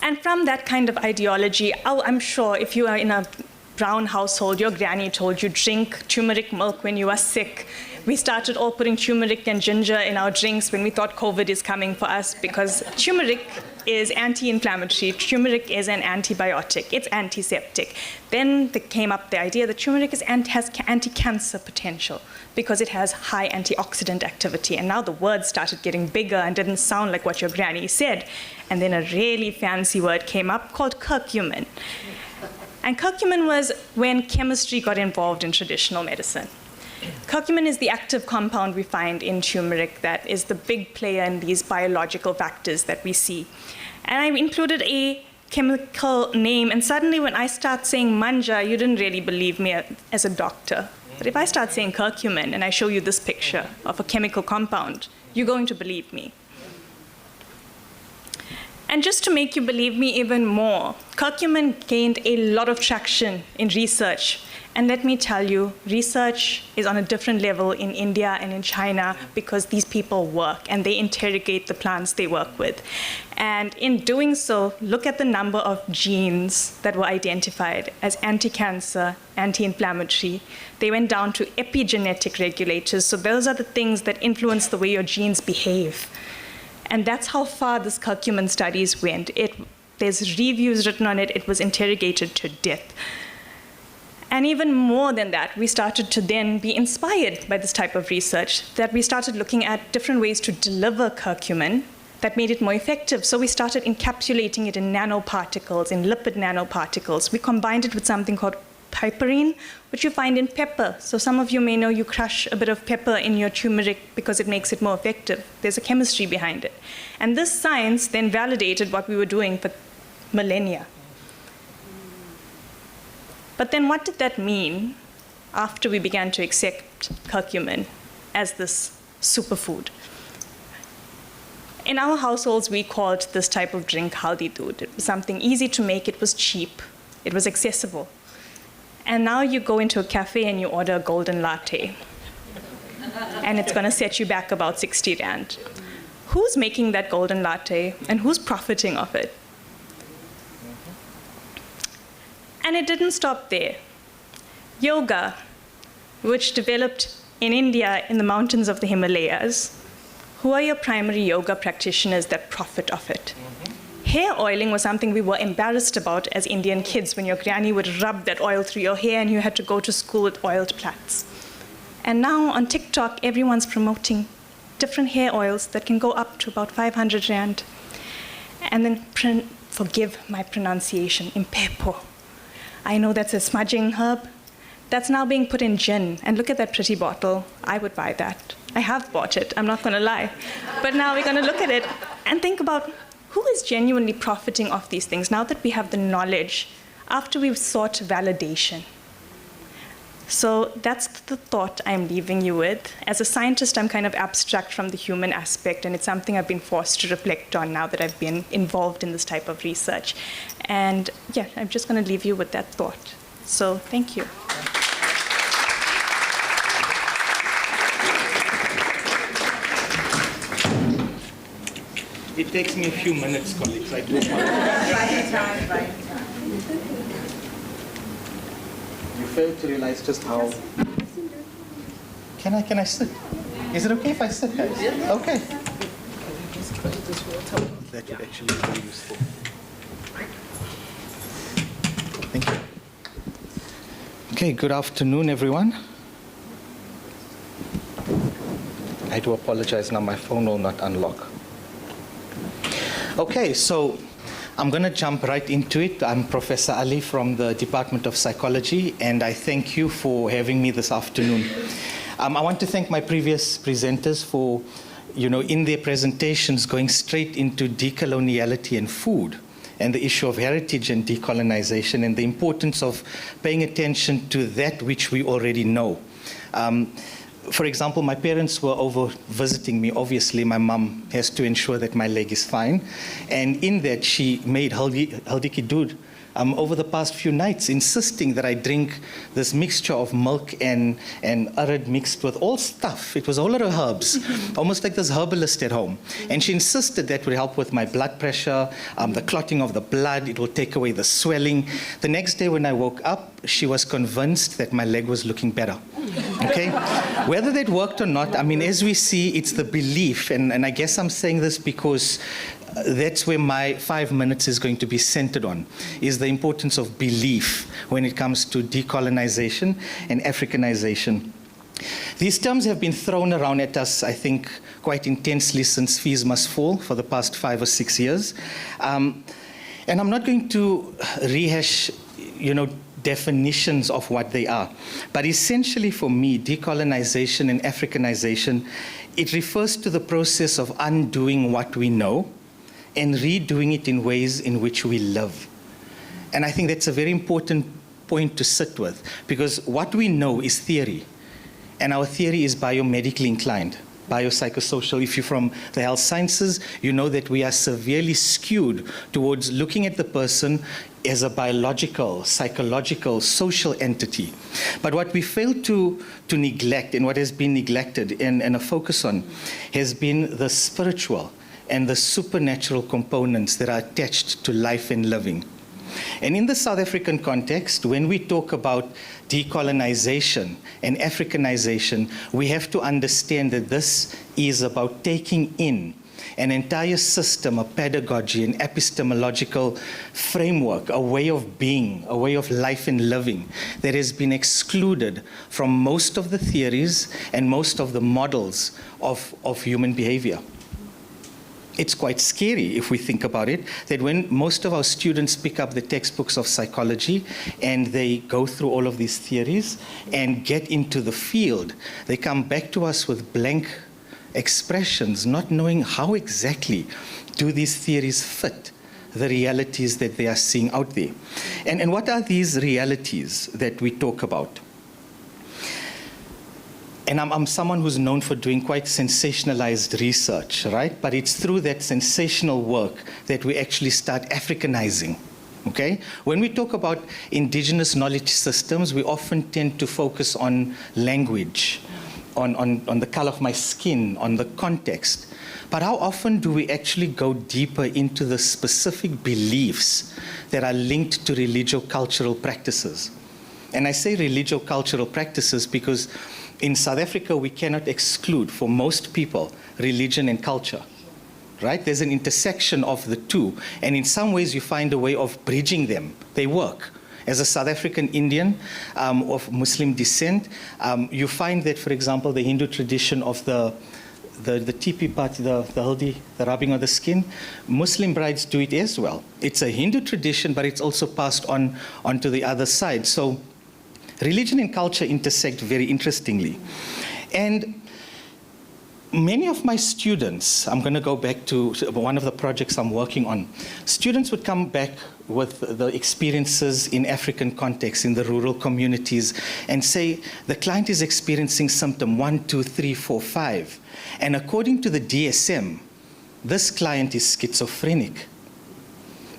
And from that kind of ideology, I'm sure if you are in a brown household, your granny told you drink turmeric milk when you are sick. We started all putting turmeric and ginger in our drinks when we thought COVID is coming for us, because turmeric is anti-inflammatory. Turmeric is an antibiotic. It's antiseptic. Then there came up the idea that turmeric has anti-cancer potential because it has high antioxidant activity. And now the words started getting bigger and didn't sound like what your granny said. And then a really fancy word came up called curcumin. And curcumin was when chemistry got involved in traditional medicine. Curcumin is the active compound we find in turmeric that is the big player in these biological factors that we see. And I included a chemical name, and suddenly when I start saying manja, you didn't really believe me as a doctor. But if I start saying curcumin and I show you this picture of a chemical compound, you're going to believe me. And just to make you believe me even more, curcumin gained a lot of traction in research. And let me tell you, research is on a different level in India and in China because these people work and they interrogate the plants they work with. And in doing so, look at the number of genes that were identified as anti-cancer, anti-inflammatory. They went down to epigenetic regulators. So those are the things that influence the way your genes behave. And that's how far this curcumin studies went. There's reviews written on it. It was interrogated to death. And even more than that, we started to then be inspired by this type of research, that we started looking at different ways to deliver curcumin that made it more effective. So we started encapsulating it in nanoparticles, in lipid nanoparticles. We combined it with something called piperine, which you find in pepper. So some of you may know you crush a bit of pepper in your turmeric because it makes it more effective. There's a chemistry behind it. And this science then validated what we were doing for millennia. But then what did that mean after we began to accept curcumin as this superfood? In our households, we called this type of drink haldi doodh. It was something easy to make, it was cheap, it was accessible. And now you go into a cafe and you order a golden latte. And it's gonna set you back about 60 rand. Who's making that golden latte and who's profiting off it? And it didn't stop there. Yoga, which developed in India in the mountains of the Himalayas, who are your primary yoga practitioners that profit off it? Hair oiling was something we were embarrassed about as Indian kids when your granny would rub that oil through your hair and you had to go to school with oiled plaits. And now on TikTok, everyone's promoting different hair oils that can go up to about 500 rand. And then, forgive my pronunciation, impepo. I know that's a smudging herb. That's now being put in gin. And look at that pretty bottle. I would buy that. I have bought it, I'm not gonna lie. But now we're gonna look at it and think about who is genuinely profiting off these things now that we have the knowledge after we've sought validation. So that's the thought I'm leaving you with. As a scientist, I'm kind of abstract from the human aspect, and it's something I've been forced to reflect on now that I've been involved in this type of research. And yeah, I'm just going to leave you with that thought. So thank you. It takes me a few minutes, colleagues. I do. You fail to realize just how. Can I sit? Is it okay if I sit, guys? Yeah. Okay. That would actually be very useful. Thank you. Okay, good afternoon, everyone. I do apologize now, my phone will not unlock. Okay, so I'm going to jump right into it. I'm Professor Ali from the Department of Psychology, and I thank you for having me this afternoon. I want to thank my previous presenters for, in their presentations going straight into decoloniality and food and the issue of heritage and decolonization and the importance of paying attention to that which we already know. For example, my parents were over visiting me. Obviously, my mom has to ensure that my leg is fine. And in that, she made haldi ki doodh over the past few nights, insisting that I drink this mixture of milk and urad mixed with all stuff. It was a whole lot of herbs, almost like this herbalist at home. And she insisted that would help with my blood pressure, the clotting of the blood, it will take away the swelling. The next day when I woke up, she was convinced that my leg was looking better. Okay? Whether that worked or not, I mean, as we see, it's the belief, and I guess I'm saying this because that's where my 5 minutes is going to be centered on, is the importance of belief when it comes to decolonization and Africanization. These terms have been thrown around at us, I think, quite intensely since Fees Must Fall for the past 5 or 6 years. And I'm not going to rehash, definitions of what they are. But essentially for me, decolonization and Africanization, it refers to the process of undoing what we know and redoing it in ways in which we live. And I think that's a very important point to sit with, because what we know is theory, and our theory is biomedically inclined. biopsychosocial. If you're from the health sciences, you know that we are severely skewed towards looking at the person as a biological, psychological, social entity. But what we fail to neglect, and what has been neglected and a focus on, has been the spiritual and the supernatural components that are attached to life and living. And in the South African context, when we talk about decolonization and Africanization, we have to understand that this is about taking in an entire system, a pedagogy, an epistemological framework, a way of being, a way of life and living that has been excluded from most of the theories and most of the models of human behavior. It's quite scary if we think about it, that when most of our students pick up the textbooks of psychology and they go through all of these theories and get into the field, they come back to us with blank expressions, not knowing how exactly do these theories fit the realities that they are seeing out there. And what are these realities that we talk about? And I'm someone who's known for doing quite sensationalized research, right? But it's through that sensational work that we actually start Africanizing, okay? When we talk about indigenous knowledge systems, we often tend to focus on language, on the color of my skin, on the context. But how often do we actually go deeper into the specific beliefs that are linked to religio-cultural practices? And I say religio-cultural practices because in South Africa, we cannot exclude, for most people, religion and culture, right? There's an intersection of the two, and in some ways you find a way of bridging them. They work. As a South African Indian of Muslim descent, you find that, for example, the Hindu tradition of the tipi part, the haldi, the rubbing of the skin, Muslim brides do it as well. It's a Hindu tradition, but it's also passed on onto the other side. So religion and culture intersect very interestingly. And many of my students, I'm going to go back to one of the projects I'm working on, students would come back with the experiences in African context, in the rural communities, and say, the client is experiencing symptom 1, 2, 3, 4, 5. And according to the DSM, this client is schizophrenic.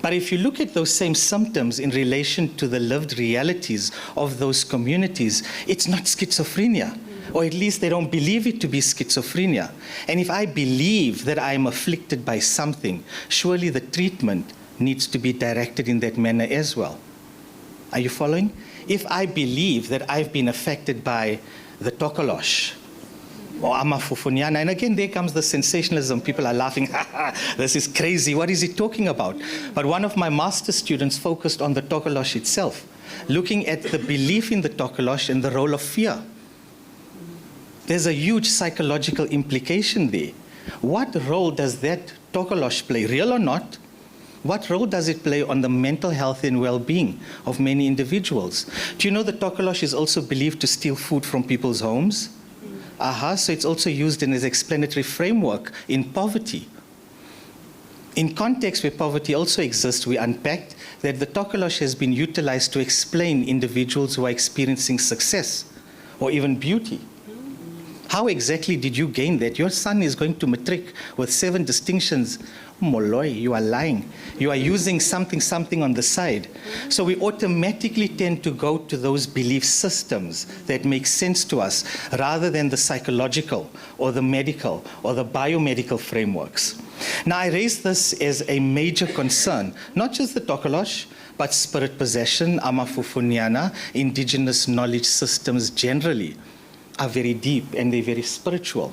But if you look at those same symptoms in relation to the lived realities of those communities, it's not schizophrenia, or at least they don't believe it to be schizophrenia. And if I believe that I'm afflicted by something, surely the treatment needs to be directed in that manner as well. Are you following? If I believe that I've been affected by the tokolosh, or Amafufuniana, and again, there comes the sensationalism. People are laughing, ha ha, this is crazy, what is he talking about? But one of my master's students focused on the tokolosh itself, looking at the belief in the tokolosh and the role of fear. There's a huge psychological implication there. What role does that tokolosh play, real or not? What role does it play on the mental health and well-being of many individuals? Do you know the tokolosh is also believed to steal food from people's homes? So it's also used in as explanatory framework in poverty. In context where poverty also exists, we unpacked that the tokolosh has been utilized to explain individuals who are experiencing success or even beauty. How exactly did you gain that? Your son is going to matric with 7 distinctions. Moloi, you are lying. You are using something on the side. So we automatically tend to go to those belief systems that make sense to us rather than the psychological or the medical or the biomedical frameworks. Now I raise this as a major concern, not just the tokolosh, but spirit possession, Amafufuniana, indigenous knowledge systems generally are very deep and they're very spiritual.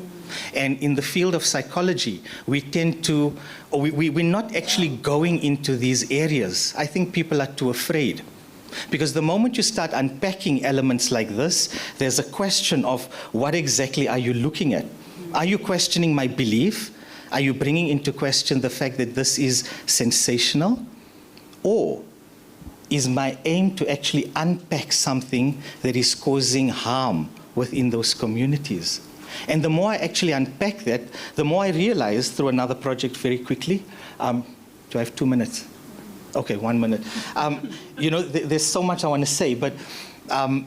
And in the field of psychology, we tend to, or we're not actually going into these areas. I think people are too afraid. Because the moment you start unpacking elements like this, there's a question of what exactly are you looking at? Are you questioning my belief? Are you bringing into question the fact that this is sensational? Or is my aim to actually unpack something that is causing harm within those communities? And the more I actually unpack that, the more I realize through another project very quickly, do I have 2 minutes? Okay, 1 minute. You know, there's so much I want to say, but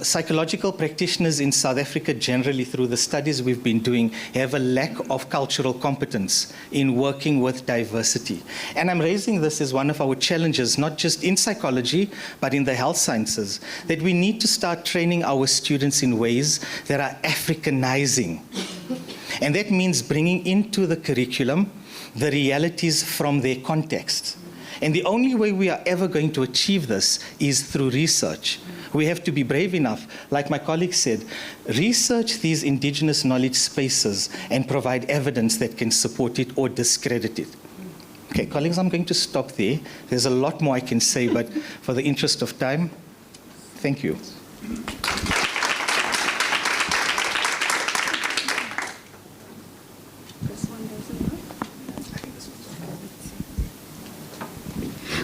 Psychological practitioners in South Africa generally, through the studies we've been doing, have a lack of cultural competence in working with diversity. And I'm raising this as one of our challenges, not just in psychology, but in the health sciences, that we need to start training our students in ways that are Africanizing. And that means bringing into the curriculum the realities from their context. And the only way we are ever going to achieve this is through research. We have to be brave enough, like my colleague said, research these indigenous knowledge spaces and provide evidence that can support it or discredit it. Okay, colleagues, I'm going to stop there. There's a lot more I can say, but for the interest of time, thank you.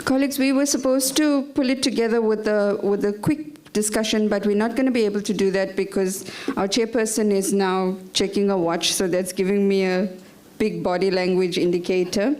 Colleagues, we were supposed to pull it together with a quick discussion, but we're not going to be able to do that because our chairperson is now checking a watch, so that's giving me a big body language indicator.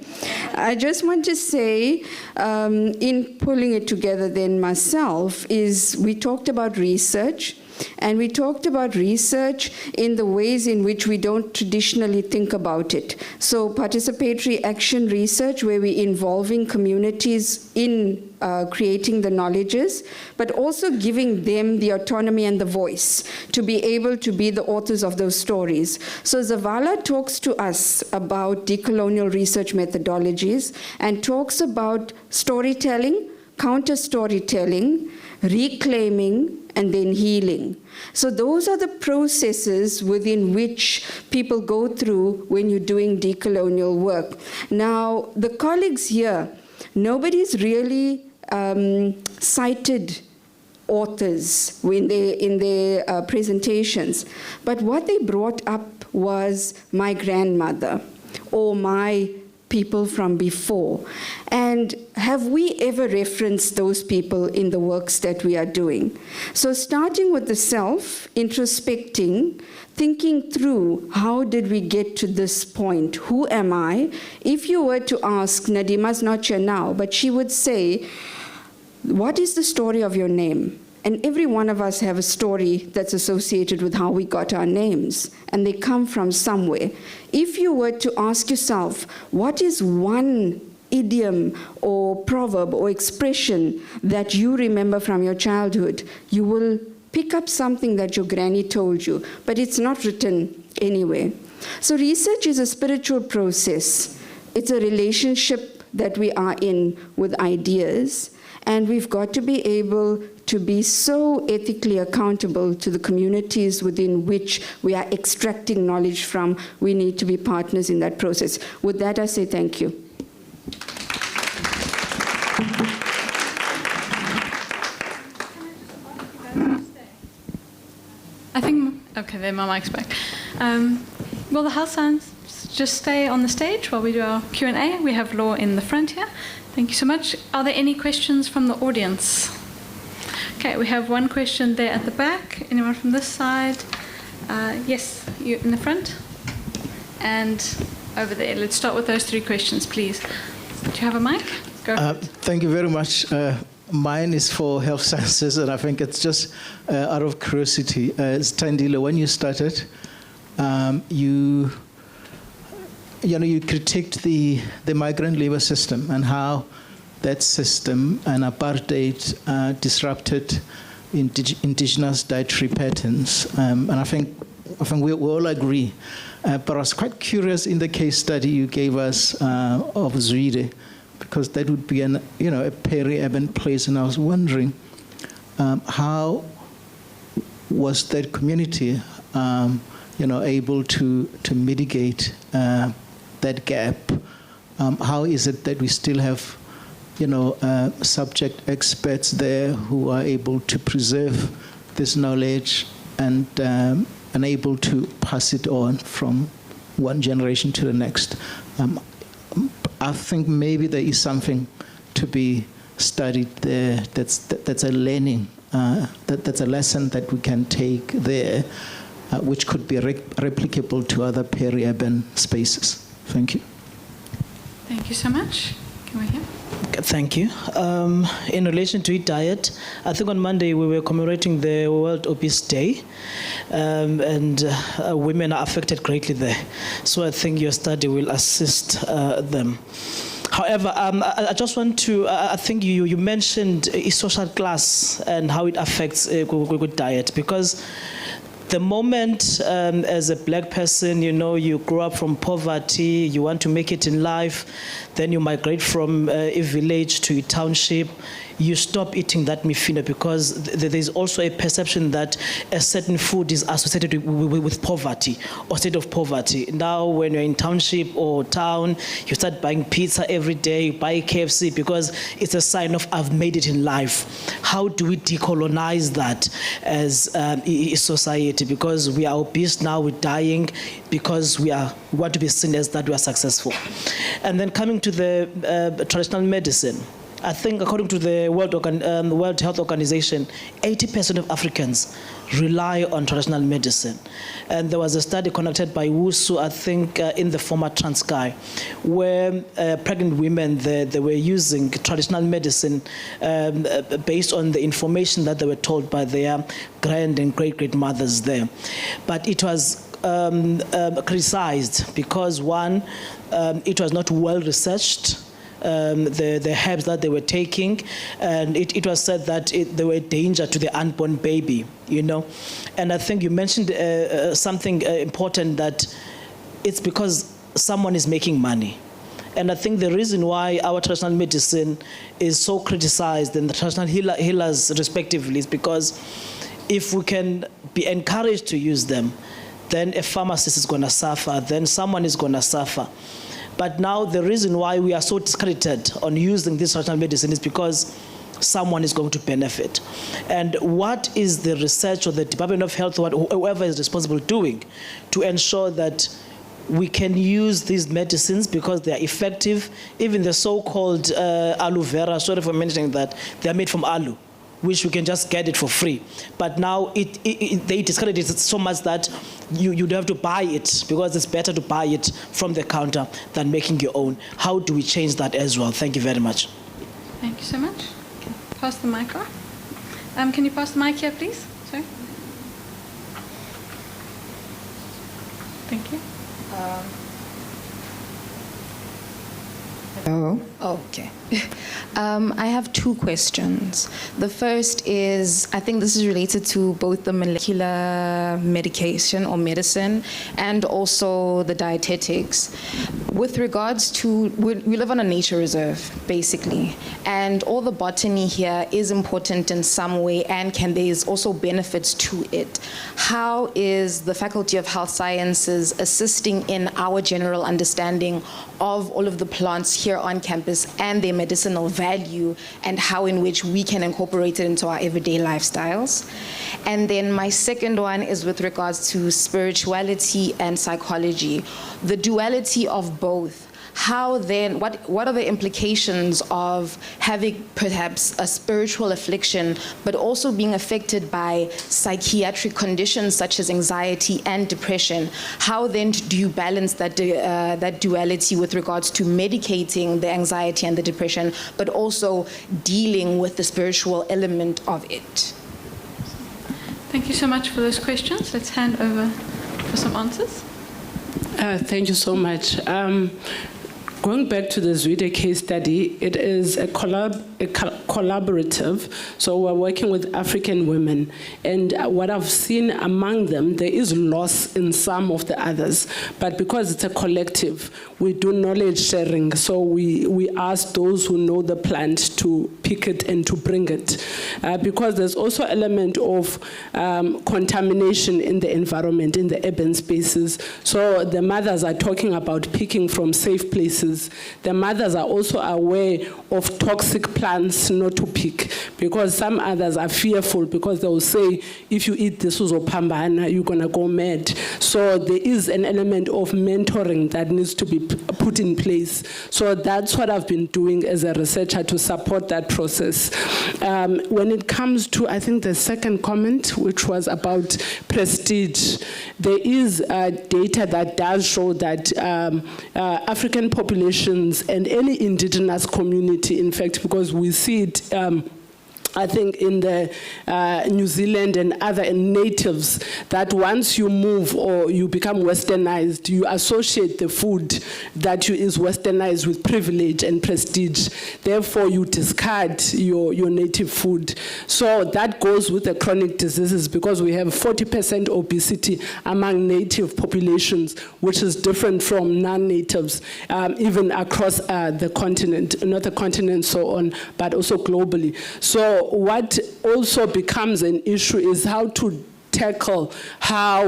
I just want to say, in pulling it together then myself, is we talked about research, and we talked about research in the ways in which we don't traditionally think about it. So participatory action research, where we're involving communities in creating the knowledges, but also giving them the autonomy and the voice to be able to be the authors of those stories. So Zavala talks to us about decolonial research methodologies and talks about storytelling, counter-storytelling, reclaiming, and then healing. So those are the processes within which people go through when you're doing decolonial work. Now, the colleagues here, nobody's really cited authors in their presentations, but what they brought up was my grandmother or my people from before. And have we ever referenced those people in the works that we are doing? So starting with the self, introspecting, thinking through how did we get to this point? Who am I? If you were to ask, Nadima's not here now, but she would say, what is the story of your name? And every one of us have a story that's associated with how we got our names, and they come from somewhere. If you were to ask yourself, what is one idiom or proverb or expression that you remember from your childhood, you will pick up something that your granny told you, but it's not written anywhere. So research is a spiritual process. It's a relationship that we are in with ideas, and we've got to be able to be so ethically accountable to the communities within which we are extracting knowledge from. We need to be partners in that process. With that, I say thank you. I think, okay, there, my mic's back. Will the health science just stay on the stage while we do our Q&A? We have Law in the front here. Thank you so much. Are there any questions from the audience? Okay, we have one question there at the back. Anyone from this side? Yes, you in the front. And over there. Let's start with those three questions, please. Do you have a mic? Go ahead. Thank you very much. Mine is for health sciences, and I think it's just out of curiosity. Tandile, when you started, you critiqued the migrant labor system and how that system and apartheid disrupted indigenous dietary patterns, and I think we all agree. But I was quite curious in the case study you gave us of Zwede, because that would be a peri-urban place, and I was wondering how was that community able to mitigate that gap? How is it that we still have subject experts there who are able to preserve this knowledge and able to pass it on from one generation to the next? I think maybe there is something to be studied there. That's a learning. That's a lesson that we can take there, which could be replicable to other peri-urban spaces. Thank you. Thank you so much. Can we hear? Thank you. In relation to diet, I think on Monday we were commemorating the World Obese Day, and women are affected greatly there. So I think your study will assist them. However, I just want to, I think you mentioned social class and how it affects good diet, because the moment as a black person, you grow up from poverty, you want to make it in life, then you migrate from a village to a township, you stop eating that mifino because there's also a perception that a certain food is associated with poverty or state of poverty. Now, when you're in township or town, you start buying pizza every day, you buy KFC because it's a sign of I've made it in life. How do we decolonize that as a society? Because we are obese now, we're dying because we want to be seen as that we are successful. And then coming to the traditional medicine, I think according to the World Health Organization, 80% of Africans rely on traditional medicine. And there was a study conducted by WUSU, I think, in the former Transkei, where pregnant women, they were using traditional medicine based on the information that they were told by their grand and great-great-mothers there. But it was criticized because, one, it was not well-researched, the herbs that they were taking, and it was said that they were a danger to the unborn baby, And I think you mentioned something important, that it's because someone is making money. And I think the reason why our traditional medicine is so criticized and the traditional healers respectively is because if we can be encouraged to use them, then a pharmacist is going to suffer, then someone is going to suffer. But now the reason why we are so discredited on using this traditional medicine is because someone is going to benefit. And what is the research or the Department of Health or whoever is responsible doing to ensure that we can use these medicines because they are effective? Even the so-called aloe vera, sorry for mentioning that, they are made from aloe, which we can just get it for free. But now they discredit it so much that you don't have to buy it, because it's better to buy it from the counter than making your own. How do we change that as well? Thank you very much. Thank you so much. Pass the mic on. Can you pass the mic here, please? Sorry. Thank you. Oh, okay. I have two questions. The first is, I think this is related to both the molecular medication or medicine and also the dietetics. With regards to, we live on a nature reserve, basically, and all the botany here is important in some way, and there's also benefits to it. How is the Faculty of Health Sciences assisting in our general understanding of all of the plants here on campus and their medicinal value, and how in which we can incorporate it into our everyday lifestyles? And then my second one is with regards to spirituality and psychology, the duality of both. How then, what are the implications of having perhaps a spiritual affliction, but also being affected by psychiatric conditions such as anxiety and depression? How then do you balance that duality with regards to medicating the anxiety and the depression, but also dealing with the spiritual element of it? Thank you so much for those questions. Let's hand over for some answers. Thank you so much. Going back to the Zwide case study, it is a collaborative, so we're working with African women, and what I've seen among them, there is loss in some of the others, but because it's a collective, we do knowledge sharing, so we ask those who know the plant to pick it and to bring it, because there's also an element of contamination in the environment, in the urban spaces, so the mothers are talking about picking from safe places. The mothers are also aware of toxic plants not not to pick, because some others are fearful because they will say, if you eat this uzopambana, you're going to go mad. So there is an element of mentoring that needs to be put in place. So that's what I've been doing as a researcher to support that process. When it comes to, I think, the second comment, which was about prestige, there is data that does show that African populations and any indigenous community, in fact, because we see it I think in the New Zealand and other natives, that once you move or you become westernized, you associate the food that is westernized with privilege and prestige. Therefore, you discard your native food. So that goes with the chronic diseases, because we have 40% obesity among native populations, which is different from non-natives, even across the continent, not the continent, so on, but also globally. So what also becomes an issue is how to tackle how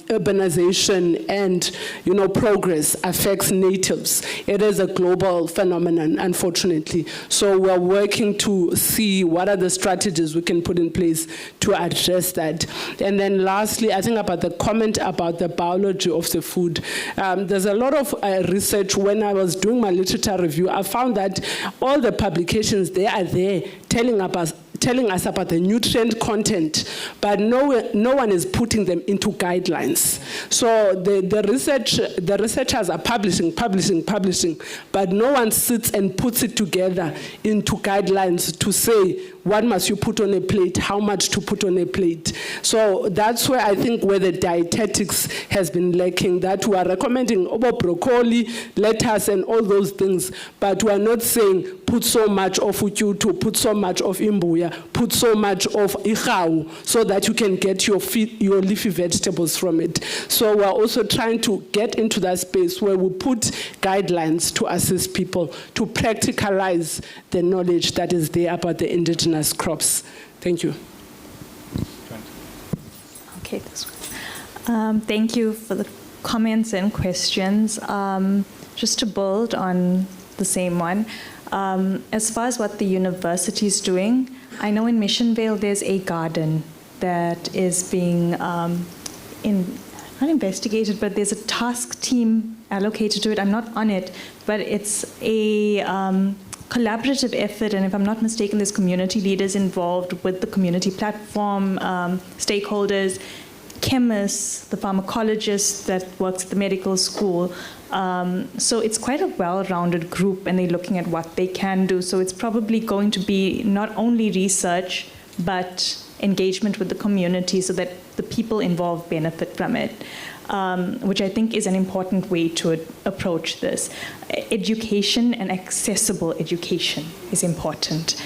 urbanization and progress affects natives. It is a global phenomenon, unfortunately. So we're working to see what are the strategies we can put in place to address that. And then lastly, I think about the comment about the biology of the food. There's a lot of research. When I was doing my literature review, I found that all the publications, they are there telling us about the nutrient content, but no one is putting them into guidelines. So the researchers are publishing, but no one sits and puts it together into guidelines to say what must you put on a plate, how much to put on a plate. So that's where I think where the dietetics has been lacking, that we are recommending broccoli, lettuce, and all those things, but we are not saying put so much of utyutu, put so much of imbuya, put so much of ichau, so that you can get your leafy vegetables from it. So we're also trying to get into that space where we put guidelines to assist people to practicalize the knowledge that is there about the indigenous crops. Thank you. Okay, that's good. Thank you for the comments and questions. Just to build on the same one, as far as what the university is doing, I know in Mission Vale there's a garden that is being not investigated, but there's a task team allocated to it. I'm not on it, but it's a collaborative effort, and if I'm not mistaken, there's community leaders involved with the community platform, stakeholders, chemists, the pharmacologist that works at the medical school. So it's quite a well-rounded group, and they're looking at what they can do. So it's probably going to be not only research, but engagement with the community so that the people involved benefit from it, which I think is an important way to approach this. Education and accessible education is important.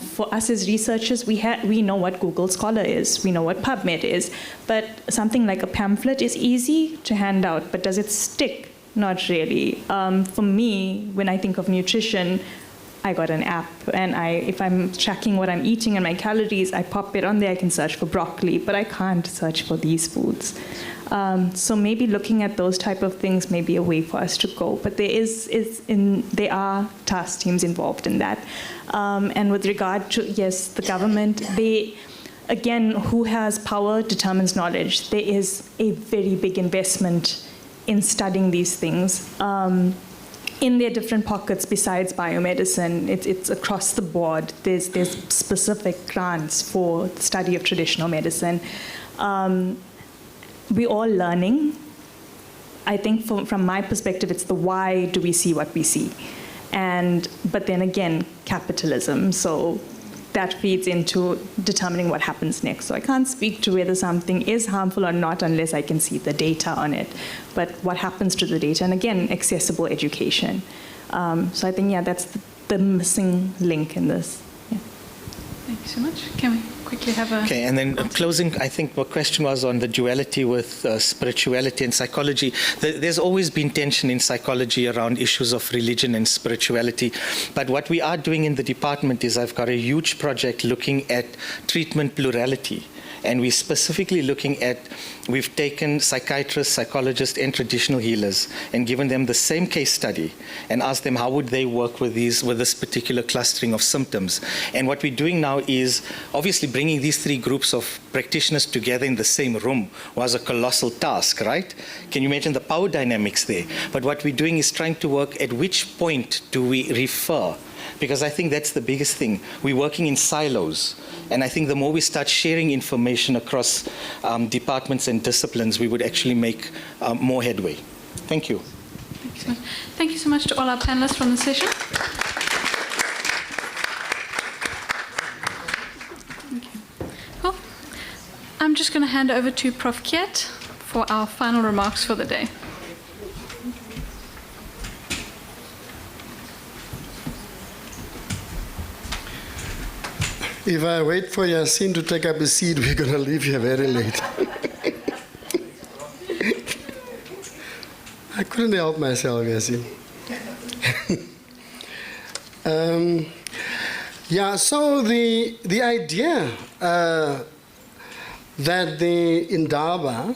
For us as researchers, we know what Google Scholar is, we know what PubMed is, but something like a pamphlet is easy to hand out, but does it stick? Not really. For me, when I think of nutrition, I got an app, and if I'm tracking what I'm eating and my calories, I pop it on there, I can search for broccoli, but I can't search for these foods. So maybe looking at those type of things may be a way for us to go, but there are task teams involved in that. And with regard to, yes, the government, again, who has power determines knowledge. There is a very big investment in studying these things. In their different pockets besides biomedicine, it's across the board. There's specific grants for the study of traditional medicine. We're all learning. I think from my perspective, it's the why do we see what we see? But then again, capitalism. So that feeds into determining what happens next. So I can't speak to whether something is harmful or not unless I can see the data on it. But what happens to the data? And again, accessible education. So I think, yeah, that's the missing link in this. Yeah. Thank you so much. Can we quickly have a... Okay, and then closing, I think the question was on the duality with spirituality and psychology. There's always been tension in psychology around issues of religion and spirituality. But what we are doing in the department is I've got a huge project looking at treatment plurality And we're specifically looking at, we've taken psychiatrists, psychologists, and traditional healers and given them the same case study and asked them how would they work with this particular clustering of symptoms. And what we're doing now is obviously bringing these three groups of practitioners together in the same room was a colossal task, right? Can you imagine the power dynamics there? But what we're doing is trying to work at which point do we refer? Because I think that's the biggest thing. We're working in silos. And I think the more we start sharing information across departments and disciplines, we would actually make more headway. Thank you. Thank you so much to all our panelists from the session. Thank you. Well, I'm just going to hand over to Prof. Kiet for our final remarks for the day. If I wait for Yasin to take up a seat, we're going to leave here very late. I couldn't help myself, Yasin. So the idea that the Indaba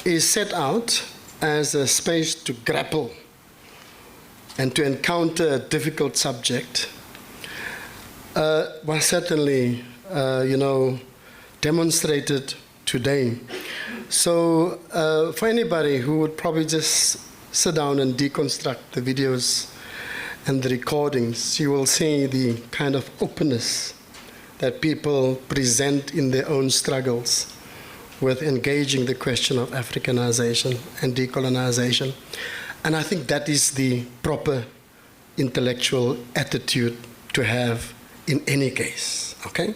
is set out as a space to grapple and to encounter a difficult subject was certainly, demonstrated today. So for anybody who would probably just sit down and deconstruct the videos and the recordings, you will see the kind of openness that people present in their own struggles with engaging the question of Africanization and decolonization. And I think that is the proper intellectual attitude to have in any case, okay?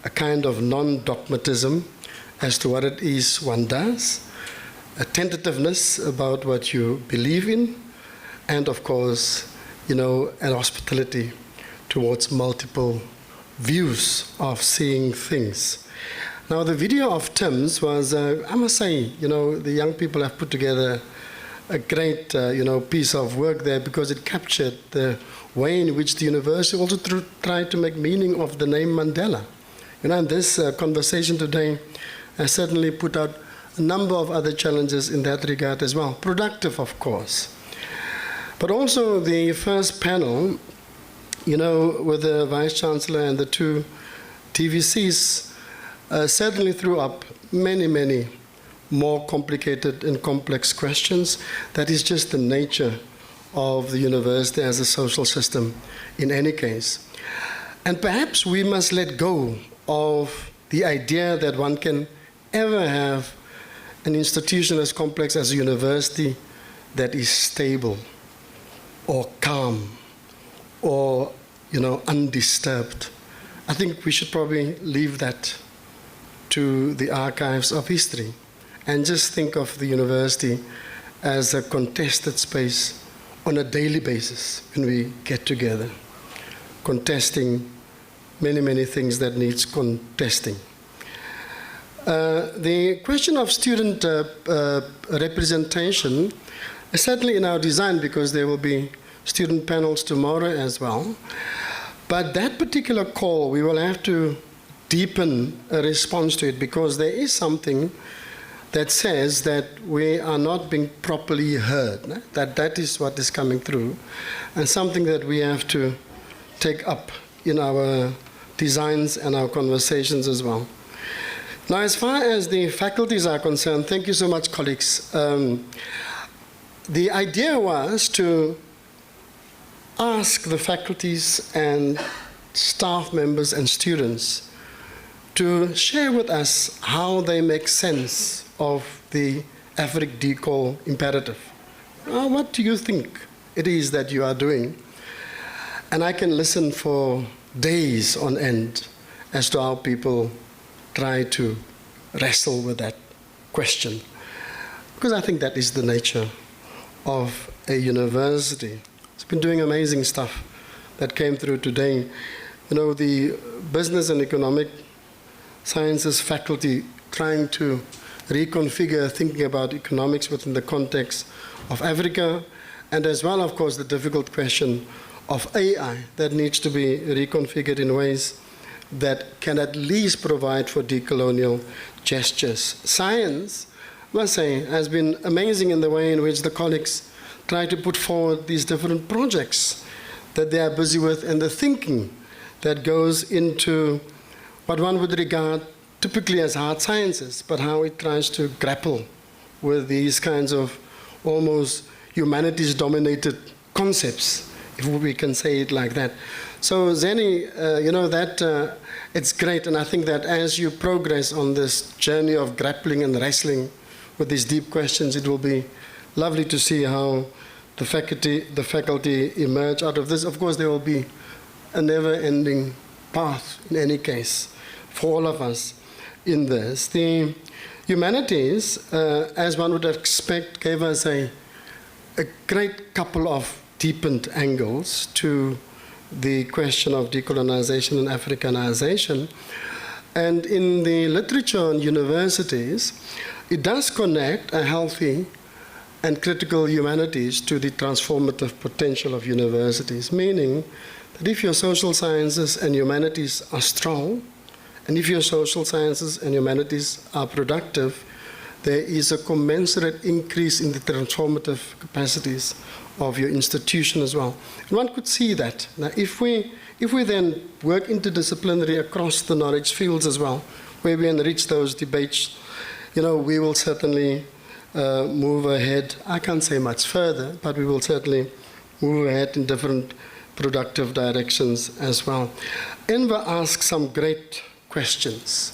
A kind of non-dogmatism as to what it is one does, a tentativeness about what you believe in, and of course, an hospitality towards multiple views of seeing things. Now, the video of Tim's was, I must say, the young people have put together a great, piece of work there because it captured the way in which the university also tried to make meaning of the name Mandela. And this conversation today has certainly put out a number of other challenges in that regard as well. Productive, of course. But also the first panel, with the Vice-Chancellor and the two TVCs, certainly threw up many, many more complicated and complex questions. That is just the nature of the university as a social system in any case. And perhaps we must let go of the idea that one can ever have an institution as complex as a university that is stable or calm or, undisturbed. I think we should probably leave that to the archives of history and just think of the university as a contested space on a daily basis when we get together, contesting many, many things that needs contesting. The question of student representation is certainly in our design because there will be student panels tomorrow as well. But that particular call, we will have to deepen a response to it because there is something that says that we are not being properly heard, that is what is coming through, and something that we have to take up in our designs and our conversations as well. Now, as far as the faculties are concerned, thank you so much, colleagues. The idea was to ask the faculties and staff members and students to share with us how they make sense of the AfriC-Decol imperative. What do you think it is that you are doing? And I can listen for days on end as to how people try to wrestle with that question. Because I think that is the nature of a university. It's been doing amazing stuff that came through today. The business and economic sciences faculty trying to reconfigure thinking about economics within the context of Africa, and as well, of course, the difficult question of AI that needs to be reconfigured in ways that can at least provide for decolonial gestures. Science, I must say, has been amazing in the way in which the colleagues try to put forward these different projects that they are busy with, and the thinking that goes into what one would regard typically as hard sciences, but how it tries to grapple with these kinds of almost humanities-dominated concepts, if we can say it like that. So Zeni, it's great, and I think that as you progress on this journey of grappling and wrestling with these deep questions, it will be lovely to see how the faculty emerge out of this. Of course, there will be a never-ending path in any case for all of us in this. The humanities, as one would expect, gave us a great couple of deepened angles to the question of decolonization and Africanization. And in the literature and universities, it does connect a healthy and critical humanities to the transformative potential of universities, meaning that if your social sciences and humanities are strong, and if your social sciences and humanities are productive, there is a commensurate increase in the transformative capacities of your institution as well. And one could see that. Now, if we then work interdisciplinary across the knowledge fields as well, where we enrich those debates, we will certainly move ahead. I can't say much further, but we will certainly move ahead in different productive directions as well. Enver asked some great questions,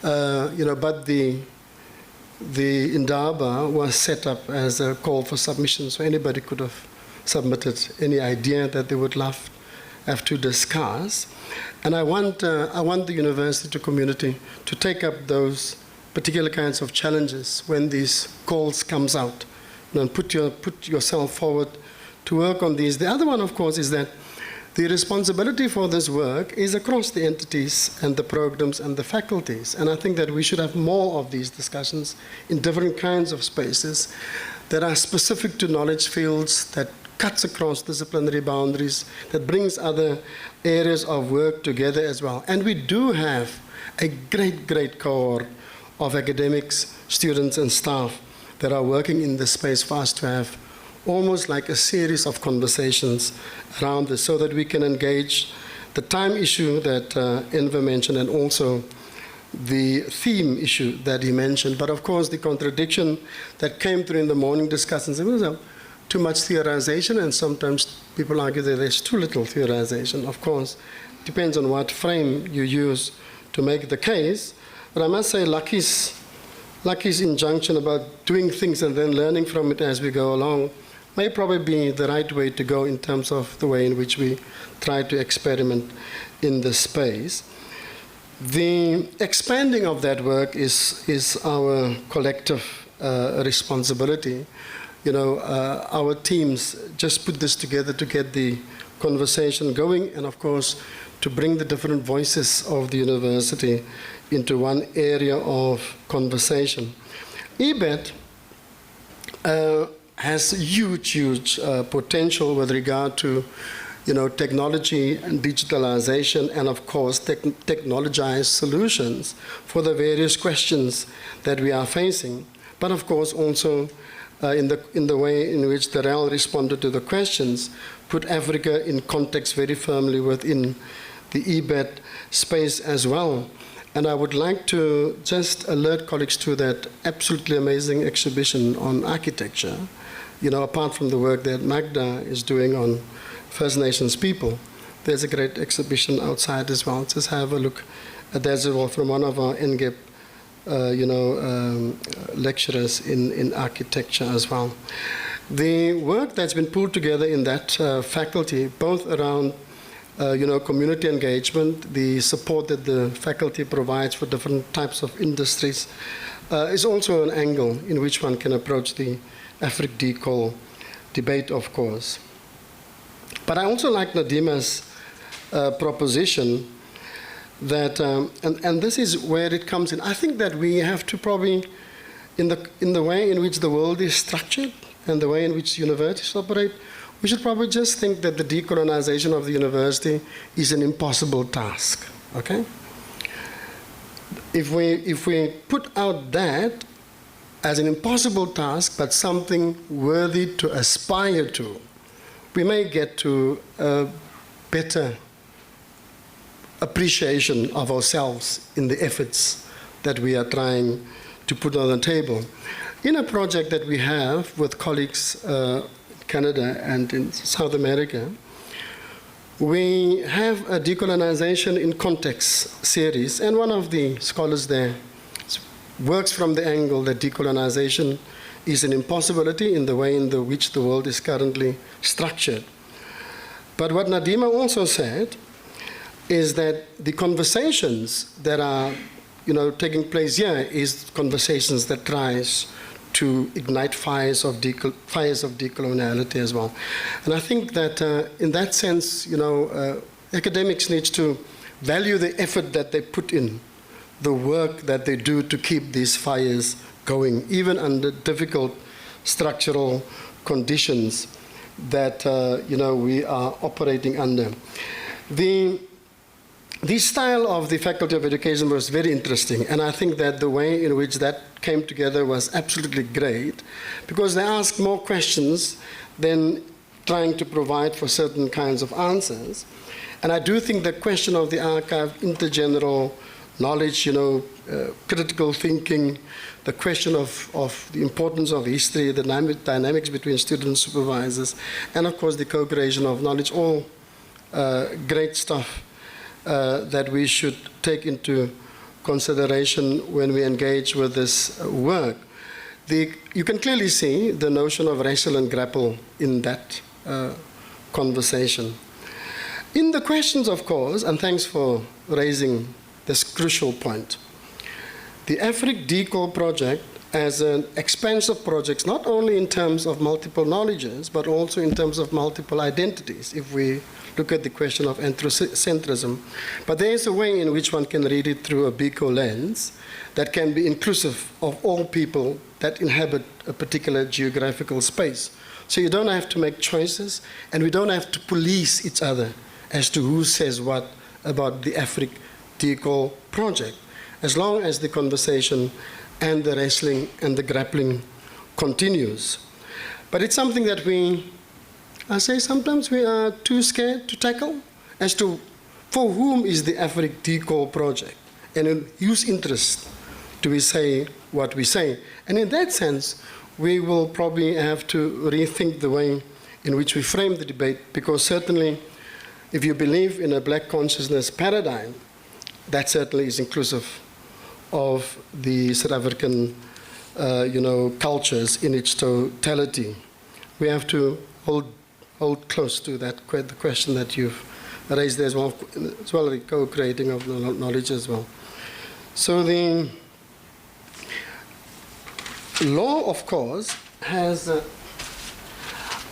but the Indaba was set up as a call for submission, so anybody could have submitted any idea that they would have to discuss. And I want the university community to take up those particular kinds of challenges when these calls comes out, and put yourself forward to work on these. The other one, of course, is that the responsibility for this work is across the entities and the programs and the faculties. And I think that we should have more of these discussions in different kinds of spaces that are specific to knowledge fields, that cuts across disciplinary boundaries, that brings other areas of work together as well. And we do have a great, great cohort of academics, students, and staff that are working in this space for us to have almost like a series of conversations around this, so that we can engage the time issue that Enver mentioned, and also the theme issue that he mentioned. But of course, the contradiction that came through in the morning discussions, there was too much theorization, and sometimes people argue that there's too little theorization. Of course, it depends on what frame you use to make the case. But I must say, Lucky's injunction about doing things and then learning from it as we go along may probably be the right way to go in terms of the way in which we try to experiment in this space. The expanding of that work is our collective responsibility. Our teams just put this together to get the conversation going, and of course to bring the different voices of the university into one area of conversation. AdWG has huge potential with regard to technology and digitalization, and of course technologized solutions for the various questions that we are facing. But of course also in the way in which the REL responded to the questions, put Africa in context very firmly within the AdWG space as well. And I would like to just alert colleagues to that absolutely amazing exhibition on architecture. Apart from the work that Magda is doing on First Nations people, there's a great exhibition outside as well. Just have a look at that as well from one of our NGEP, lecturers in architecture as well. The work that's been pulled together in that faculty, both around community engagement, the support that the faculty provides for different types of industries, is also an angle in which one can approach the AfriCDecol debate, of course. But I also like Nadima's proposition that, and this is where it comes in. I think that we have to probably, in the way in which the world is structured and the way in which universities operate, we should probably just think that the decolonization of the university is an impossible task. Okay? If we put out that as an impossible task, but something worthy to aspire to, we may get to a better appreciation of ourselves in the efforts that we are trying to put on the table. In a project that we have with colleagues in Canada and in South America, we have a decolonization in context series, and one of the scholars there works from the angle that decolonization is an impossibility in the way in which the world is currently structured. But what Nadima also said is that the conversations that are taking place here is conversations that tries to ignite fires of decoloniality as well. And I think that in that sense, academics need to value the effort that they put in, the work that they do to keep these fires going, even under difficult structural conditions that we are operating under. The style of the Faculty of Education was very interesting, and I think that the way in which that came together was absolutely great, because they asked more questions than trying to provide for certain kinds of answers. And I do think the question of the archive, intergeneral knowledge, critical thinking, the question of the importance of history, the dynamics between students, supervisors, and of course the co-creation of knowledge, all great stuff that we should take into consideration when we engage with this work. You can clearly see the notion of wrestle and grapple in that conversation. In the questions, of course, and thanks for raising this crucial point, the AfriCDecol project as an expansive project, not only in terms of multiple knowledges, but also in terms of multiple identities, if we look at the question of anthropocentrism. But there is a way in which one can read it through a Biko lens that can be inclusive of all people that inhabit a particular geographical space. So you don't have to make choices, and we don't have to police each other as to who says what about the AfriCDecol project, as long as the conversation and the wrestling and the grappling continues. But it's something that I say sometimes we are too scared to tackle as to for whom is the AfriCDecol project and in whose interest do we say what we say. And in that sense, we will probably have to rethink the way in which we frame the debate, because certainly if you believe in a black consciousness paradigm, that certainly is inclusive of the South African cultures in its totality. We have to hold close to that the question that you've raised there as well the co-creating of knowledge as well. So the law, of course, has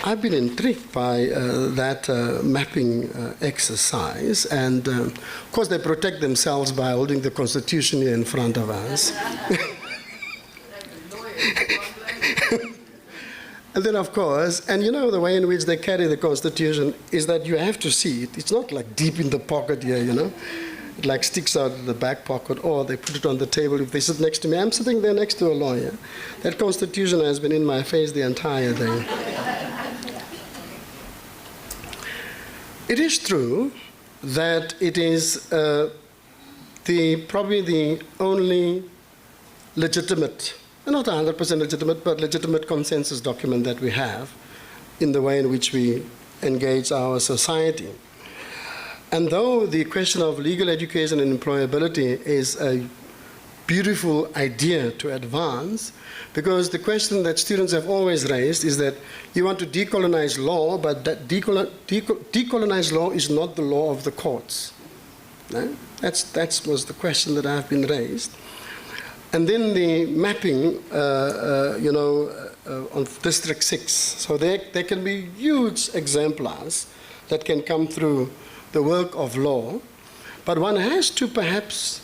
I've been intrigued by that mapping exercise, and of course they protect themselves by holding the Constitution here in front of us. And then, of course, and the way in which they carry the Constitution is that you have to see it. It's not like deep in the pocket here, It like sticks out of the back pocket, or they put it on the table if they sit next to me. I'm sitting there next to a lawyer. That Constitution has been in my face the entire day. It is true that it is probably the only legitimate, not 100% legitimate, but legitimate consensus document that we have in the way in which we engage our society. And though the question of legal education and employability is a beautiful idea to advance, because the question that students have always raised is that you want to decolonize law, but that decolonized law is not the law of the courts. No? That was the question that have been raised. And then the mapping, on District 6. So there can be huge exemplars that can come through the work of law, but one has to perhaps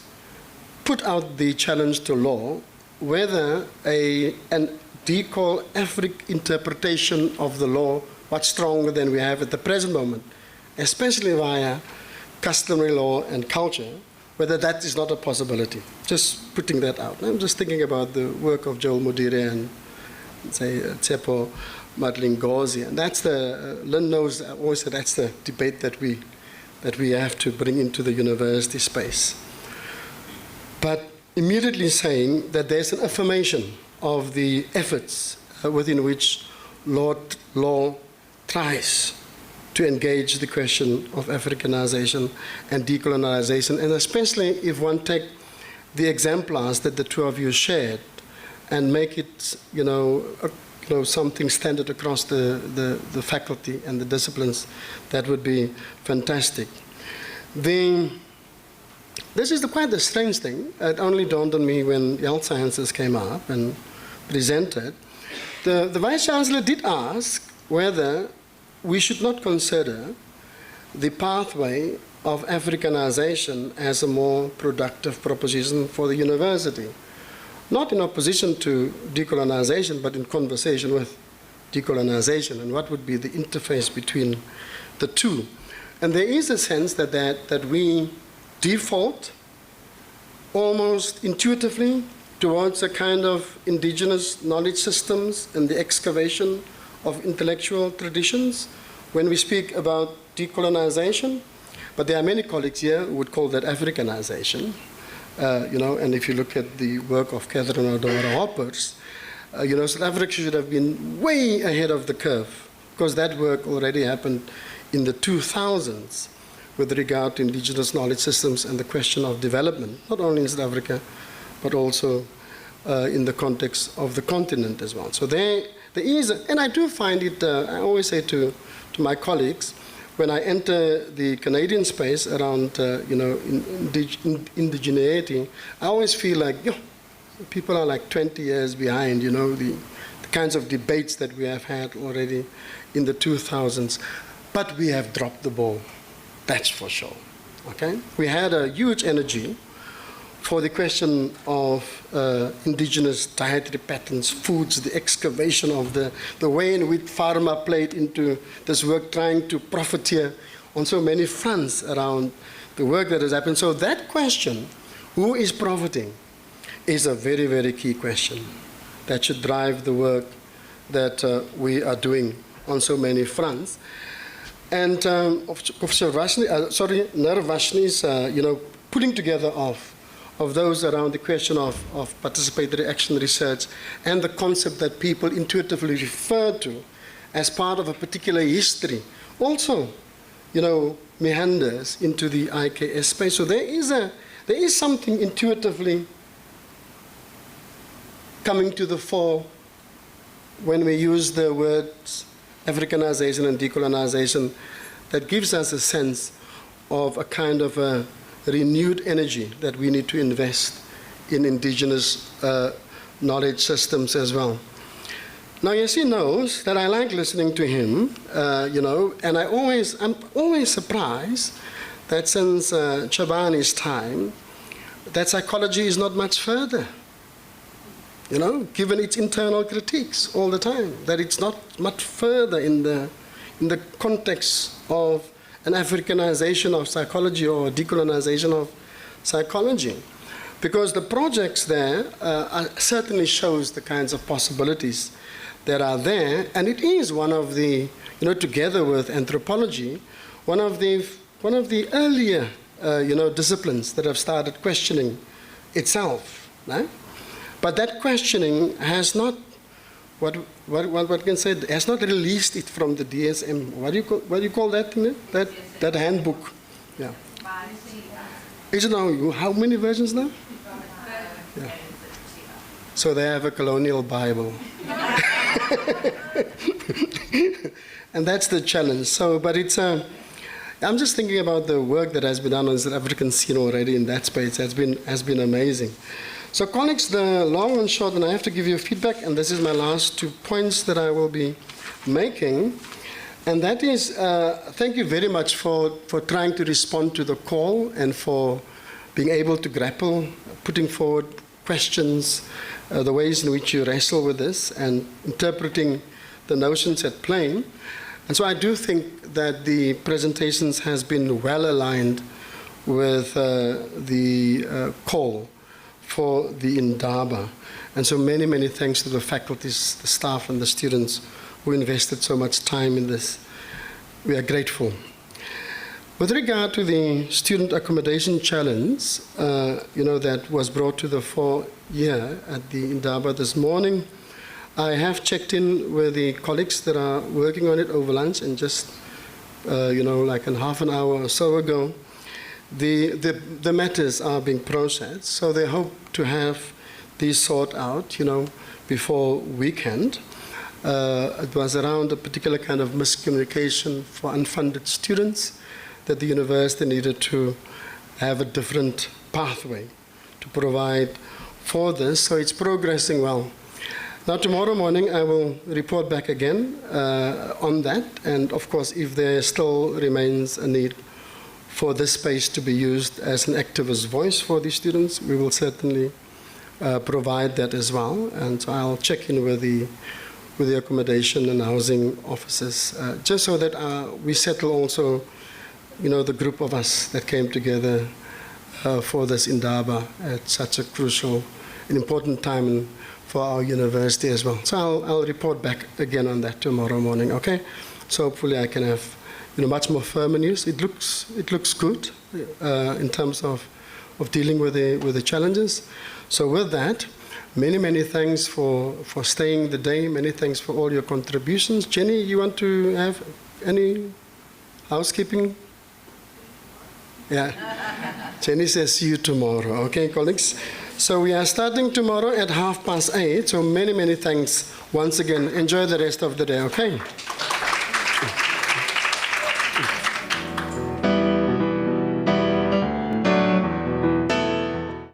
put out the challenge to law whether an decol Afric interpretation of the law much stronger than we have at the present moment, especially via customary law and culture, whether that is not a possibility. Just putting that out. I'm just thinking about the work of Joel Modire and, say, Tsepo Madlingozi. And that's the, Lynn knows, I always say that's the debate that we have to bring into the university space. But immediately saying that there's an affirmation of the efforts within which law tries to engage the question of Africanization and decolonization, and especially if one take the exemplars that the two of you shared and make it, something standard across the faculty and the disciplines, that would be fantastic. This is quite a strange thing. It only dawned on me when health sciences came up and presented. The Vice-Chancellor did ask whether we should not consider the pathway of Africanization as a more productive proposition for the university. Not in opposition to decolonization, but in conversation with decolonization, and what would be the interface between the two. And there is a sense that we default almost intuitively towards a kind of indigenous knowledge systems and the excavation of intellectual traditions when we speak about decolonization. But there are many colleagues here who would call that Africanization. And if you look at the work of Catherine Odora Hoppers, South Africa should have been way ahead of the curve, because that work already happened in the 2000s with regard to indigenous knowledge systems and the question of development, not only in South Africa, but also in the context of the continent as well. So there is, and I do find it, I always say to my colleagues, when I enter the Canadian space around, indigeneity, I always feel like, people are like 20 years behind, the kinds of debates that we have had already in the 2000s. But we have dropped the ball, that's for sure, okay? We had a huge energy for the question of indigenous dietary patterns, foods, the excavation of the way in which pharma played into this work, trying to profiteer on so many fronts around the work that has happened. So that question, who is profiting, is a very, very key question that should drive the work that we are doing on so many fronts. And Professor Narvashni's, putting together of those around the question of participatory action research and the concept that people intuitively refer to as part of a particular history also, meanders into the IKS space. So there is something intuitively coming to the fore when we use the words Africanization and decolonization that gives us a sense of a kind of a renewed energy that we need to invest in indigenous knowledge systems as well. Now, Yessi knows that I like listening to him, and I'm always surprised that since Chabani's time, that psychology is not much further, given its internal critiques all the time, that it's not much further in the context of an Africanization of psychology or decolonization of psychology. Because the projects there certainly shows the kinds of possibilities that are there, and it is one of the, together with anthropology, one of the earlier, disciplines that have started questioning itself, right? But that questioning has not, what can say, has not released it from the DSM. What do you call that thing? That handbook. Yeah. Is it now, how many versions now? Yeah. So they have a colonial Bible. And that's the challenge. So, but it's, I'm just thinking about the work that has been done on the South African scene already in that space. Has been amazing. So colleagues, the long and short, and I have to give you feedback, and this is my last 2 points that I will be making, and that is, thank you very much for trying to respond to the call and for being able to grapple, putting forward questions, the ways in which you wrestle with this and interpreting the notions at play. And so I do think that the presentations has been well aligned with the call for the Indaba. And so many, many thanks to the faculties, the staff, and the students who invested so much time in this. We are grateful. With regard to the student accommodation challenge, that was brought to the fore here at the Indaba this morning, I have checked in with the colleagues that are working on it over lunch, and just, like in half an hour or so ago, the matters are being processed. So they hope to have these sorted out, before weekend. It was around a particular kind of miscommunication for unfunded students that the university needed to have a different pathway to provide for this. So it's progressing well. Now, tomorrow morning, I will report back again on that. And of course, if there still remains a need for this space to be used as an activist voice for these students, we will certainly provide that as well. And so I'll check in with the accommodation and housing officers, just so that we settle also, the group of us that came together for this Indaba at such a crucial and important time for our university as well. So I'll report back again on that tomorrow morning, okay? So hopefully I can have much more firm news. It looks good in terms of dealing with the challenges. So with that, many, many thanks for staying the day. Many thanks for all your contributions. Jenny, you want to have any housekeeping? Yeah. Jenny says see you tomorrow. Okay, colleagues? So we are starting tomorrow at 8:30. So many, many thanks once again. Enjoy the rest of the day, okay?